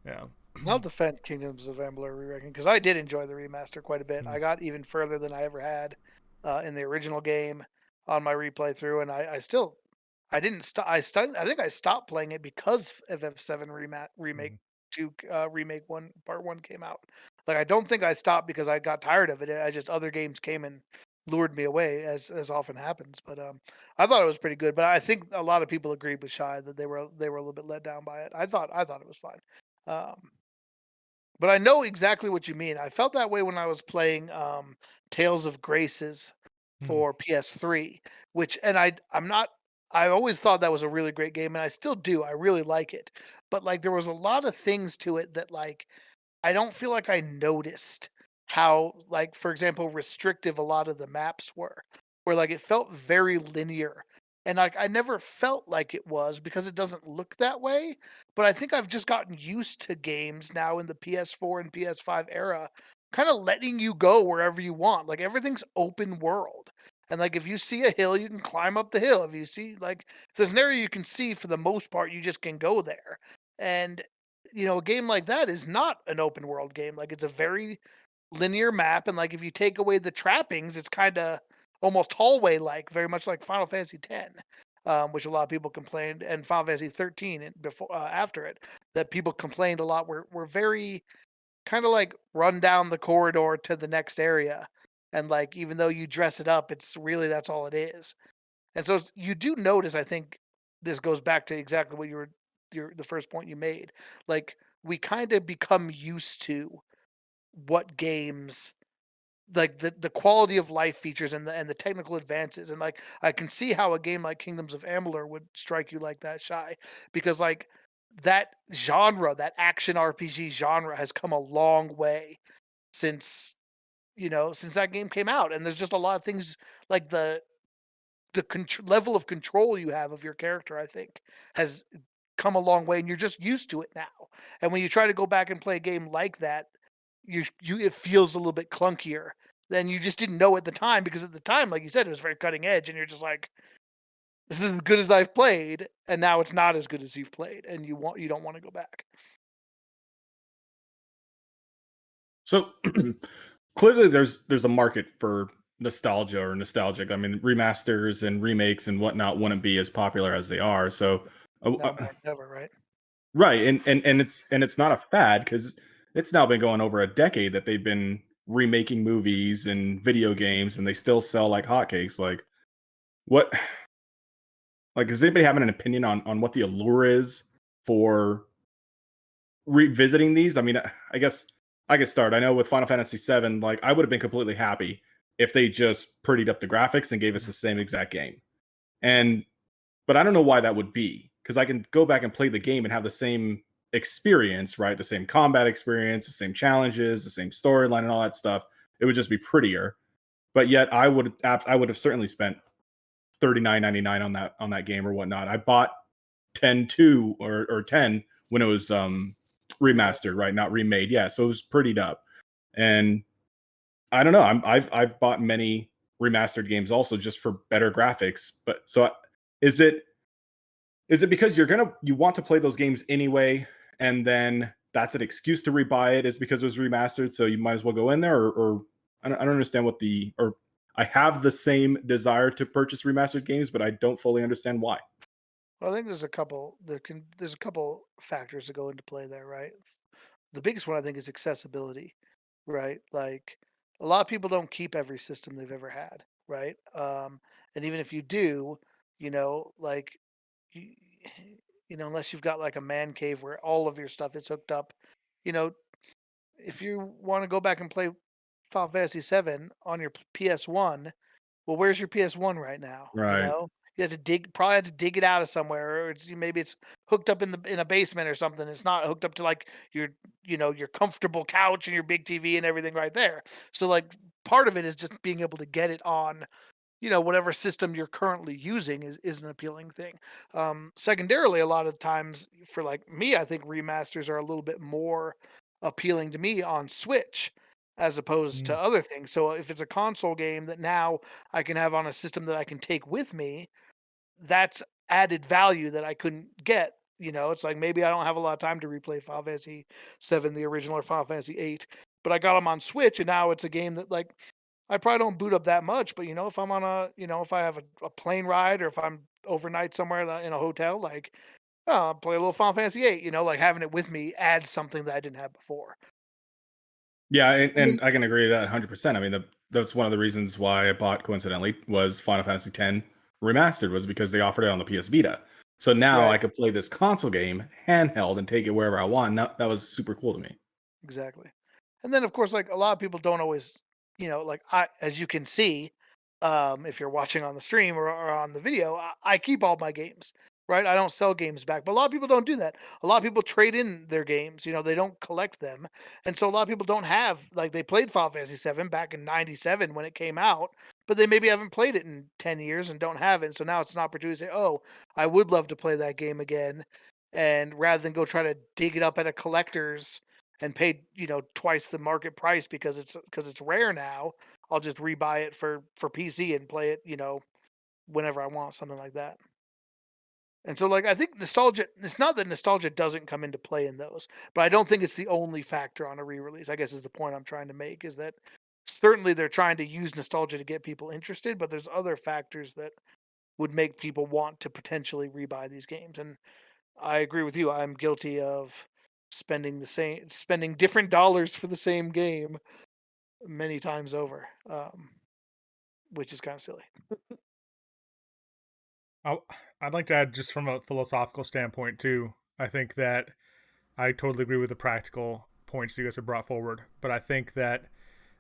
yeah. I'll defend Kingdoms of Amalur Re-Reckoning because I did enjoy the remaster quite a bit. I got even further than I ever had in the original game on my replay through, and I didn't stop. I think I stopped playing it because FF7 remake remake one part one came out. Like I don't think I stopped because I got tired of it. I just other games came and lured me away as often happens. But I thought it was pretty good. But I think a lot of people agreed with Shy that they were a little bit let down by it. I thought it was fine. But I know exactly what you mean. I felt that way when I was playing Tales of Graces for PS3, which and I'm not I always thought that was a really great game and I still do. I really like it. But like there was a lot of things to it that like I don't feel like I noticed how like for example restrictive a lot of the maps were. Where like it felt very linear. And like I never felt like it was because it doesn't look that way, but I think I've just gotten used to games now in the PS4 and PS5 era kind of letting you go wherever you want. Like everything's open world. And like if you see a hill, you can climb up the hill. If you see like if there's an area you can see for the most part, you just can go there. And a game like that is not an open world game. Like it's a very linear map, and like if you take away the trappings, it's kind of almost hallway like, very much like Final Fantasy X, which a lot of people complained, and Final Fantasy 13 and before after it, that people complained a lot. Were very kind of like run down the corridor to the next area, and like even though you dress it up, it's really that's all it is. And so you do notice, I think this goes back to exactly what the first point you made. Like we kind of become used to what games like the quality of life features and the technical advances, and like I can see how a game like Kingdoms of Amalur would strike you like that, Shy, because like that genre, that action RPG genre has come a long way since since that game came out, and there's just a lot of things like the level of control you have of your character, I think, has come a long way, and you're just used to it now. And when you try to go back and play a game like that, you it feels a little bit clunkier than you just didn't know at the time, because at the time, like you said, it was very cutting edge, and you're just like, this is as good as I've played, and now it's not as good as you've played, and you don't want to go back. So clearly there's a market for nostalgia or nostalgic. I mean, remasters and remakes and whatnot wouldn't be as popular as they are. So Now more than ever, right? right, and it's not a fad because it's now been going over a decade that they've been remaking movies and video games, and they still sell like hotcakes. What like does anybody have an opinion on what the allure is for revisiting these? I mean, I guess I could start. I know with Final Fantasy VII, like I would have been completely happy if they just prettied up the graphics and gave us the same exact game. And but I don't know why that would be, because I can go back and play the game and have the same experience, right? The same combat experience, the same challenges, the same storyline, and all that stuff. It would just be prettier. But yet, I would have certainly spent $39.99 on that game or whatnot. I bought 10.2 or 10 when it was remastered, right? Not remade. Yeah, so it was prettied up. And I don't know. I've bought many remastered games also just for better graphics. But so is it because you want to play those games anyway, and then that's an excuse to rebuy it is because it was remastered, so you might as well go in there, or I don't understand or I have the same desire to purchase remastered games, but I don't fully understand why. Well, I think there's a couple factors that go into play there, right? The biggest one I think is accessibility, right? Like a lot of people don't keep every system they've ever had, right? And even if you do, like you, unless you've got like a man cave where all of your stuff is hooked up, you know, if you want to go back and play Final Fantasy 7 on your PS1, well, where's your PS1 right now? Right. You have to probably have to dig it out of somewhere, or maybe it's hooked up in a basement or something. It's not hooked up to like your comfortable couch and your big TV and everything right there. So like part of it is just being able to get it on whatever system you're currently using is an appealing thing. Secondarily, a lot of times for like me, I think remasters are a little bit more appealing to me on Switch as opposed to Mm. other things. So if it's a console game that now I can have on a system that I can take with me, that's added value that I couldn't get. It's like maybe I don't have a lot of time to replay Final Fantasy 7, the original, or Final Fantasy 8, but I got them on Switch, and now it's a game that like I probably don't boot up that much, but if I'm on if I have a plane ride or if I'm overnight somewhere in a hotel, like, oh, I'll play a little Final Fantasy 8, like having it with me adds something that I didn't have before. Yeah, I mean, and I can agree with that 100%. I mean, that's one of the reasons why I bought, coincidentally, was Final Fantasy X Remastered, was because they offered it on the PS Vita. So now right. I could play this console game handheld and take it wherever I want. And that was super cool to me. Exactly. And then of course, like a lot of people don't always, like as you can see, if you're watching on the stream or on the video, I keep all my games, right? I don't sell games back, but a lot of people don't do that. A lot of people trade in their games, they don't collect them. And so a lot of people don't have, like, they played Final Fantasy 7 back in 97 when it came out, but they maybe haven't played it in 10 years and don't have it. So now it's an opportunity to say, oh, I would love to play that game again. And rather than go try to dig it up at a collector's and paid twice the market price because it's rare now, I'll just rebuy it for PC and play it whenever I want, something like that. And so like I think nostalgia, it's not that nostalgia doesn't come into play in those, but I don't think it's the only factor on a re-release, I guess, is the point I'm trying to make, is that certainly they're trying to use nostalgia to get people interested, but there's other factors that would make people want to potentially rebuy these games. And I agree with you. I'm guilty of spending different dollars for the same game many times over, which is kind of silly. I- I'd like to add, just from a philosophical standpoint too. I think that I totally agree with the practical points you guys have brought forward, but I think that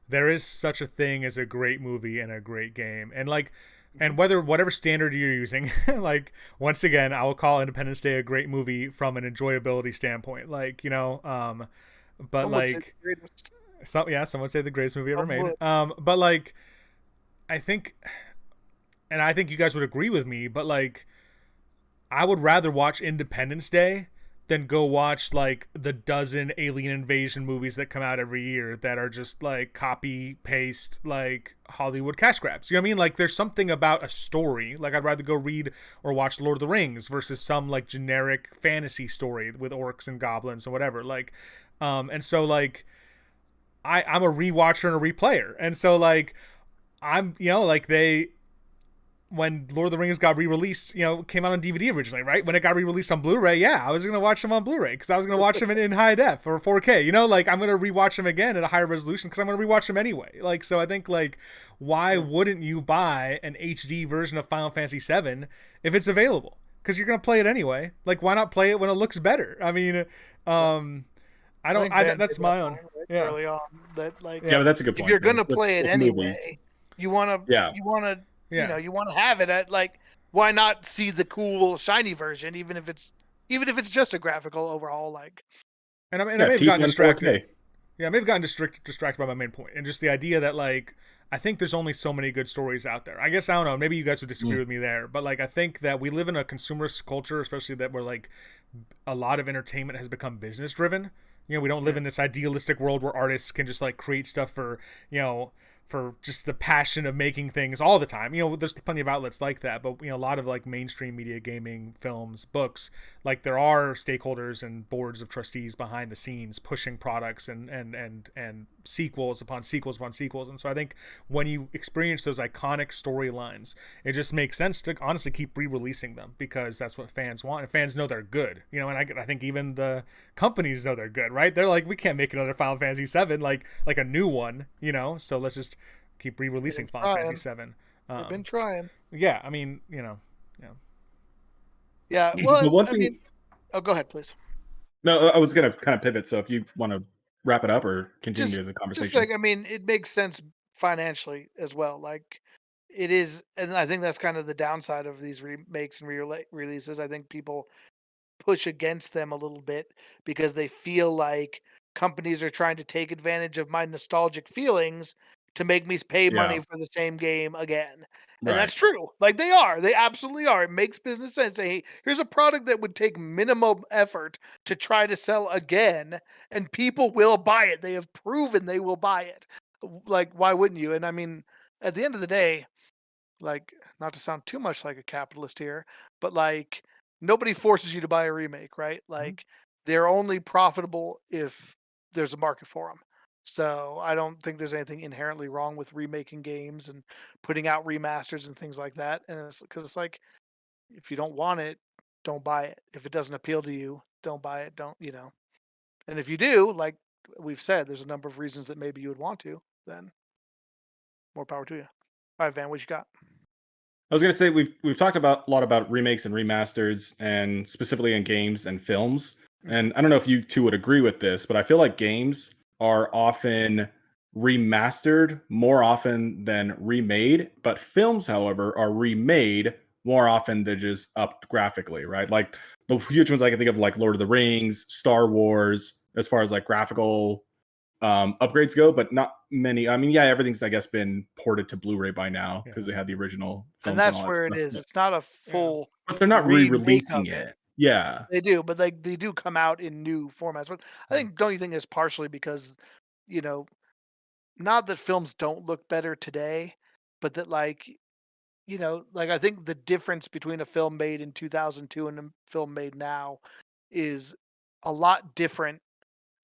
there is such a thing as a great movie and a great game, and like, Mhm. and whatever standard you're using, like, once again, I will call Independence Day a great movie from an enjoyability standpoint. Like, but Some would say the like, greatest. some would say the greatest movie ever Some made. would. But like, I think, and I think you guys would agree with me, but like, I would rather watch Independence Day than go watch like the dozen alien invasion movies that come out every year that are just like copy paste like Hollywood cash grabs. You know what I mean? Like, there's something about a story. Like, I'd rather go read or watch Lord of the Rings versus some like generic fantasy story with orcs and goblins and whatever. Like, and so like I'm a rewatcher and a replayer. And so like I'm, like, they, when Lord of the Rings got re-released, came out on DVD originally, right? When it got re-released on Blu-ray, yeah, I was gonna watch them on Blu-ray because I was gonna watch them in high def or 4K. Like, I'm gonna rewatch them again at a higher resolution because I'm gonna rewatch them anyway. Like, so I think, like, why Yeah. wouldn't you buy an HD version of Final Fantasy VII if it's available? Because you're gonna play it anyway. Like, why not play it when it looks better? I mean, Yeah. I I don't. think Van That's made that my own. point right Yeah, early on, that like Yeah, yeah, but that's a good if point you're too. gonna play it With movies. anyway, you wanna Yeah. you wanna yeah. you wanna have it at, like, why not see the cool shiny version, even if it's just a graphical overhaul, like. And I Yeah, may have gotten T10 distracted. 4K. Yeah, I may have gotten distracted by my main point, and just the idea that, like, I think there's only so many good stories out there. I guess, I don't know. Maybe you guys would disagree Mm. with me there, but like, I think that we live in a consumerist culture, especially that we're like, a lot of entertainment has become business driven. We don't live Yeah. in this idealistic world where artists can just like create stuff for, for just the passion of making things all the time. There's plenty of outlets like that, but a lot of like mainstream media, gaming, films, books, like there are stakeholders and boards of trustees behind the scenes pushing products and sequels upon sequels upon sequels. And so I think when you experience those iconic storylines, it just makes sense to honestly keep re-releasing them because that's what fans want, and fans know they're good. And I think even the companies know they're good, right? They're like, we can't make another Final Fantasy 7 like a new one, so let's just keep re-releasing Final Fantasy 7. They've been trying. Yeah, I mean, yeah. Yeah, well, But one I thing, mean, oh, go ahead, please. no, I was gonna kind of pivot. So if you want to wrap it up or Just, continue the just conversation, like I mean, it makes sense financially as well. Like it is, and I think that's kind of the downside of these remakes and releases. I think people push against them a little bit because they feel like companies are trying to take advantage of my nostalgic feelings to make me pay money yeah, for the same game again. And right, that's true. Like they are. They absolutely are. It makes business sense. Say, hey, here's a product that would take minimum effort to try to sell again, and people will buy it. They have proven they will buy it. Like, why wouldn't you? And I mean, at the end of the day, like, not to sound too much like a capitalist here, but like nobody forces you to buy a remake, right? Mhm. Like they're only profitable if there's a market for them. So I don't think there's anything inherently wrong with remaking games and putting out remasters and things like that. And it's because it's like if you don't want it, don't buy it. If it doesn't appeal to you, don't buy it. Don't. And if you do, like we've said, there's a number of reasons that maybe you would want to. Then more power to you. All right, Van, what you got? I was gonna say we've talked about a lot about remakes and remasters, and specifically in games and films. Mhm. And I don't know if you two would agree with this, but I feel like games are often remastered more often than remade. But films, however, are remade more often than just upped graphically, right? Like the huge ones I can think of, like Lord of the Rings, Star Wars, as far as like graphical upgrades go, but not many. I mean, yeah, everything's I guess been ported to Blu-ray by now Yeah. because they had the original And films and that's all that where it stuff. is. It's not a Yeah. full But they're not remake re-releasing of it. it. Yeah. They do, but like they do come out in new formats. But I Mhm. think don't you think it's partially because, you know, not that films don't look better today, but that like I think the difference between a film made in 2002 and a film made now is a lot different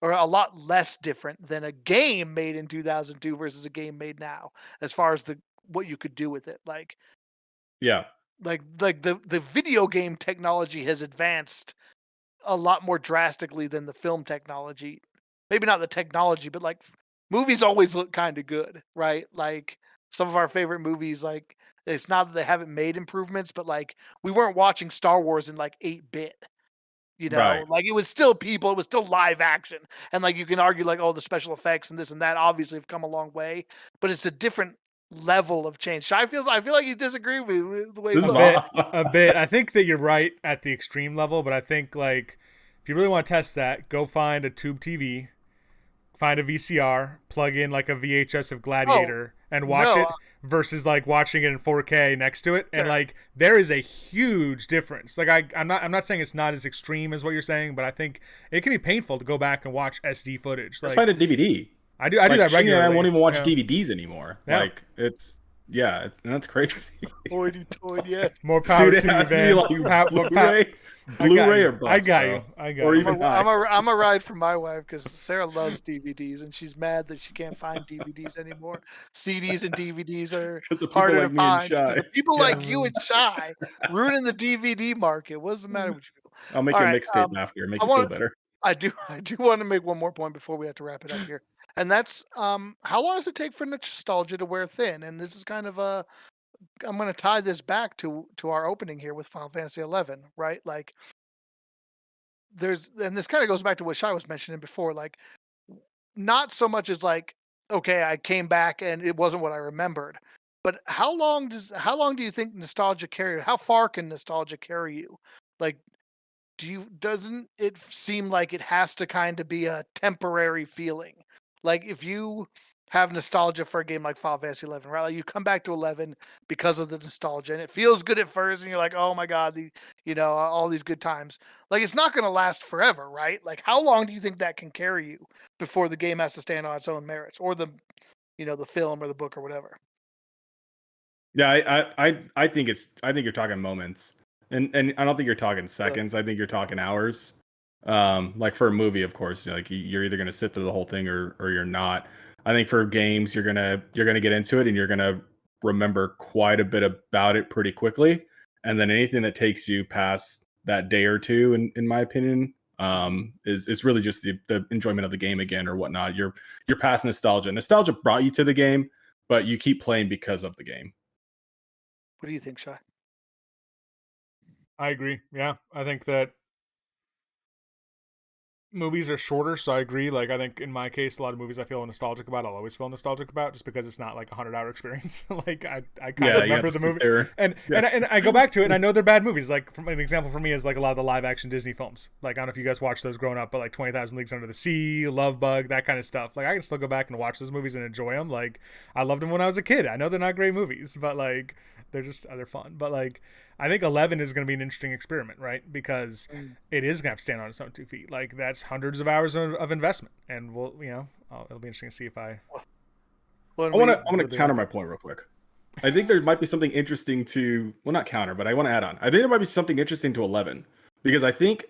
or a lot less different than a game made in 2002 versus a game made now as far as the what you could do with it. Yeah. Like the video game technology has advanced a lot more drastically than the film technology. Maybe not the technology, but like movies always look kind of good, right? Like some of our favorite movies, like it's not that they haven't made improvements, but like we weren't watching Star Wars in like 8-bit. Right. Like it was still people, it was still live action. And like you can argue like, oh, the special effects and this and that obviously have come a long way, but it's a different level of change. I feel like you disagree with the way he This A is looks. bit, all a bit. I think that you're right at the extreme level, but I think like if you really want to test that, go find a tube TV, find a VCR, plug in like a VHS of Oh, Gladiator, and watch no, it versus like watching it in 4K next to it, and sure. like there is a huge difference. Like I'm not saying it's not as extreme as what you're saying, but I think it can be painful to go back and watch SD footage. just Like find a DVD. I do Like that Shane and I won't regularly. even watch Yeah, DVDs anymore. yeah. Like it's yeah, and that's crazy. Hoity toity, yeah. More power Dude, it to you, has to be Van. like More power. Blu-ray, I got Blu-ray you. or I bust, got you. bro. I got Or you. even high. I'm a ride for my wife because Sarah loves DVDs and she's mad that she can't find DVDs anymore. CDs and DVDs are Because of people harder to like me and find because Shy. of people Yeah. like you and Shy ruining the DVD market. What's the matter with you people? I'll make All you a right, mixtape after, make I you feel want better. I do want to make one more point before we have to wrap it up here, and that's how long does it take for nostalgia to wear thin? And this is kind of a I'm going to tie this back to our opening here with Final Fantasy 11, right? Like and this kind of goes back to what Shai was mentioning before, like not so much as like, okay, I came back and it wasn't what I remembered, but how long do you think nostalgia carry? How far can nostalgia carry you? Like, doesn't it seem like it has to kind of be a temporary feeling? Like if you have nostalgia for a game like Final Fantasy 11, right? Like you come back to 11 because of the nostalgia and it feels good at first and you're like, "Oh my god, all these good times." Like it's not going to last forever, right? Like how long do you think that can carry you before the game has to stand on its own merits or the film or the book or whatever. Yeah, I think you're talking moments, and I don't think you're talking Really. seconds. I think you're talking hours. Like for a movie, of course, like you're either gonna sit through the whole thing or you're not. I think for games, you're gonna get into it and you're gonna remember quite a bit about it pretty quickly. And then anything that takes you past that day or two, in my opinion, is really just the enjoyment of the game again or whatnot. You're past nostalgia. Nostalgia brought you to the game, but you keep playing because of the game. What do you think, Shy? I agree. Yeah, I think that movies are shorter, so I agree. Like, I think in my case, a lot of movies I feel nostalgic about, I'll always feel nostalgic about, just because it's not like a 100-hour experience. Like, I kind of Yeah, you have remember to the sit movie, there. and Yeah. and I go back to it, and I know they're bad movies. Like, from an example for me is like a lot of the live action Disney films. Like, I don't know if you guys watched those growing up, but like 20,000 Leagues Under the Sea, Love Bug, that kind of stuff. Like, I can still go back and watch those movies and enjoy them. Like, I loved them when I was a kid. I know they're not great movies, but like they're fun. But like, I think 11 is going to be an interesting experiment, right? Because Mm. it is going to have to stand on its own 2 feet. Like, that's hundreds of hours of investment, and we'll, it'll be interesting to see if I Well, and I want to really counter like my it. point real quick. I think there might be something interesting to, well, not counter, but I want to add on. I think there might be something interesting to 11 because I think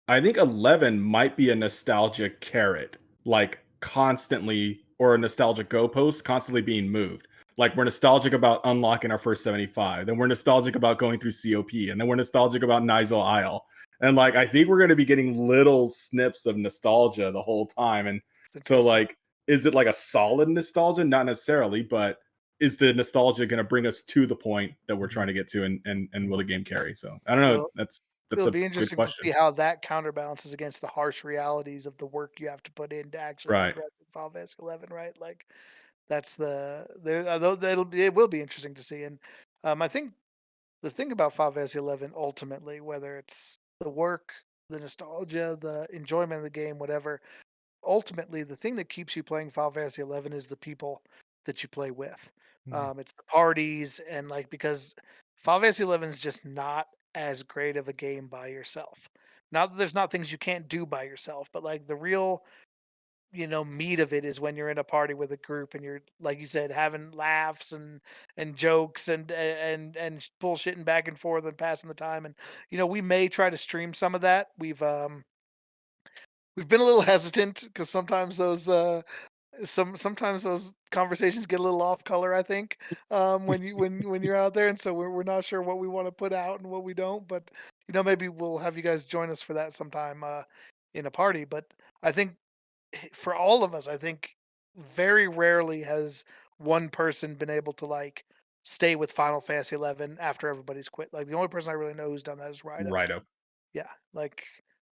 11 might be a nostalgic carrot, like constantly, or a nostalgic goalpost constantly being moved. Like we're nostalgic about unlocking our first 75, then we're nostalgic about going through COP, and then we're nostalgic about Nigel Isle. And like I think we're going to be getting little snips of nostalgia the whole time. And it's so interesting. like, is it like a solid nostalgia? Not necessarily, but is the nostalgia going to bring us to the point that we're trying to get to, and will the game carry? So I don't know. Well, That's it'll a be good interesting to see question. how that counterbalances against the harsh realities of the work you have to put in to actually Right. progress in Final Fantasy 11, right? Like that's it will be interesting to see. And I think the thing about Final Fantasy 11 ultimately, whether it's the work, the nostalgia, the enjoyment of the game, whatever, ultimately the thing that keeps you playing Final Fantasy 11 is the people that you play with. Mhm. It's the parties and like because Final Fantasy 11 is just not as great of a game by yourself. Not that there's not things you can't do by yourself, but like the real meat of it is when you're in a party with a group and you're like you said having laughs and jokes and bullshitting back and forth and passing the time. And we may try to stream some of that. We've been a little hesitant because sometimes sometimes those conversations get a little off color, I think, when you're out there, and so we're not sure what we want to put out and what we don't. But maybe we'll have you guys join us for that sometime in a party. But I think for all of us, I think very rarely has one person been able to like stay with Final Fantasy 11 after everybody's quit. Like the only person I really know who's done that is Rido. Right up. Yeah, like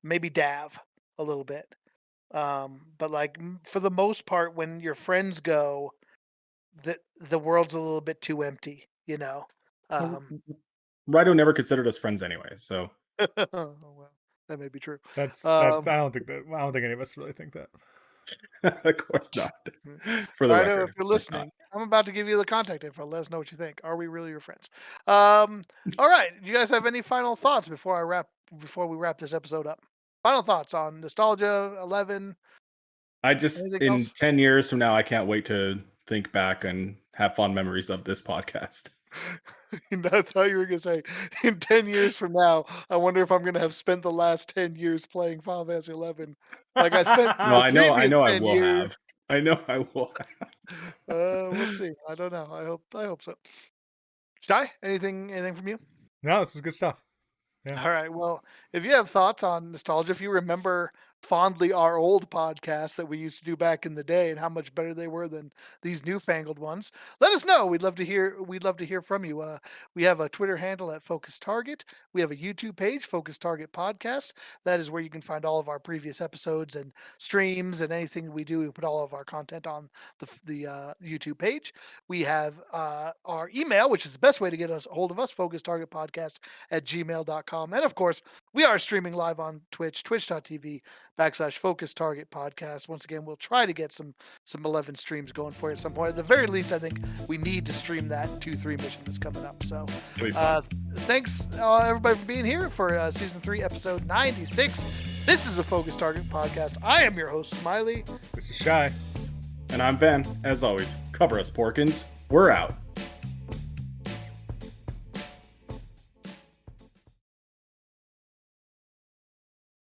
maybe Dav a little bit. But like for the most part, when your friends go, the world's a little bit too empty, you know. Um, Rido never considered us friends anyway. So oh, well, that may be true. That's Um, I don't think any of us really think that. of course not. mm, For the Rido, if record, of you're course not. listening, I'm about to give you the contact info. Let us know what you think. Are we really your friends? All right. Do you guys have any final thoughts before we wrap this episode up? Final thoughts on nostalgia 11. I just Anything in else? 10 years from now, I can't wait to think back and have fond memories of this podcast. And I thought you were gonna say in 10 years from now, I wonder if I'm gonna have spent the last 10 years playing Final Fantasy 11 like I spent No, the I previous know I 10 will years. have. I know I will. We'll see. I don't know. I hope so. Shy, anything from you? No, this is good stuff. Yeah. All right. Well, if you have thoughts on nostalgia, if you remember fondly our old podcasts that we used to do back in the day and how much better they were than these newfangled ones, let us know. We'd love to hear from you. We have a Twitter handle at Focus Target. We have a YouTube page, Focus Target Podcast. That is where you can find all of our previous episodes and streams and anything we do. We put all of our content on the YouTube page. We have our email, which is the best way to get us a hold of us, Focus Target Podcast at gmail.com. And of course, we are streaming live on Twitch, twitch.tv/Focus Target Podcast. Once again, we'll try to get some 11 streams going for you at some point. At the very least, I think we need to stream that 2-3 mission that's coming up. So It'll be fun. thanks everybody for being here for season 3, episode 96. This is the Focus Target Podcast. I am your host, Smiley. This is Shy. And I'm Van. As always, cover us, Porkins. We're out.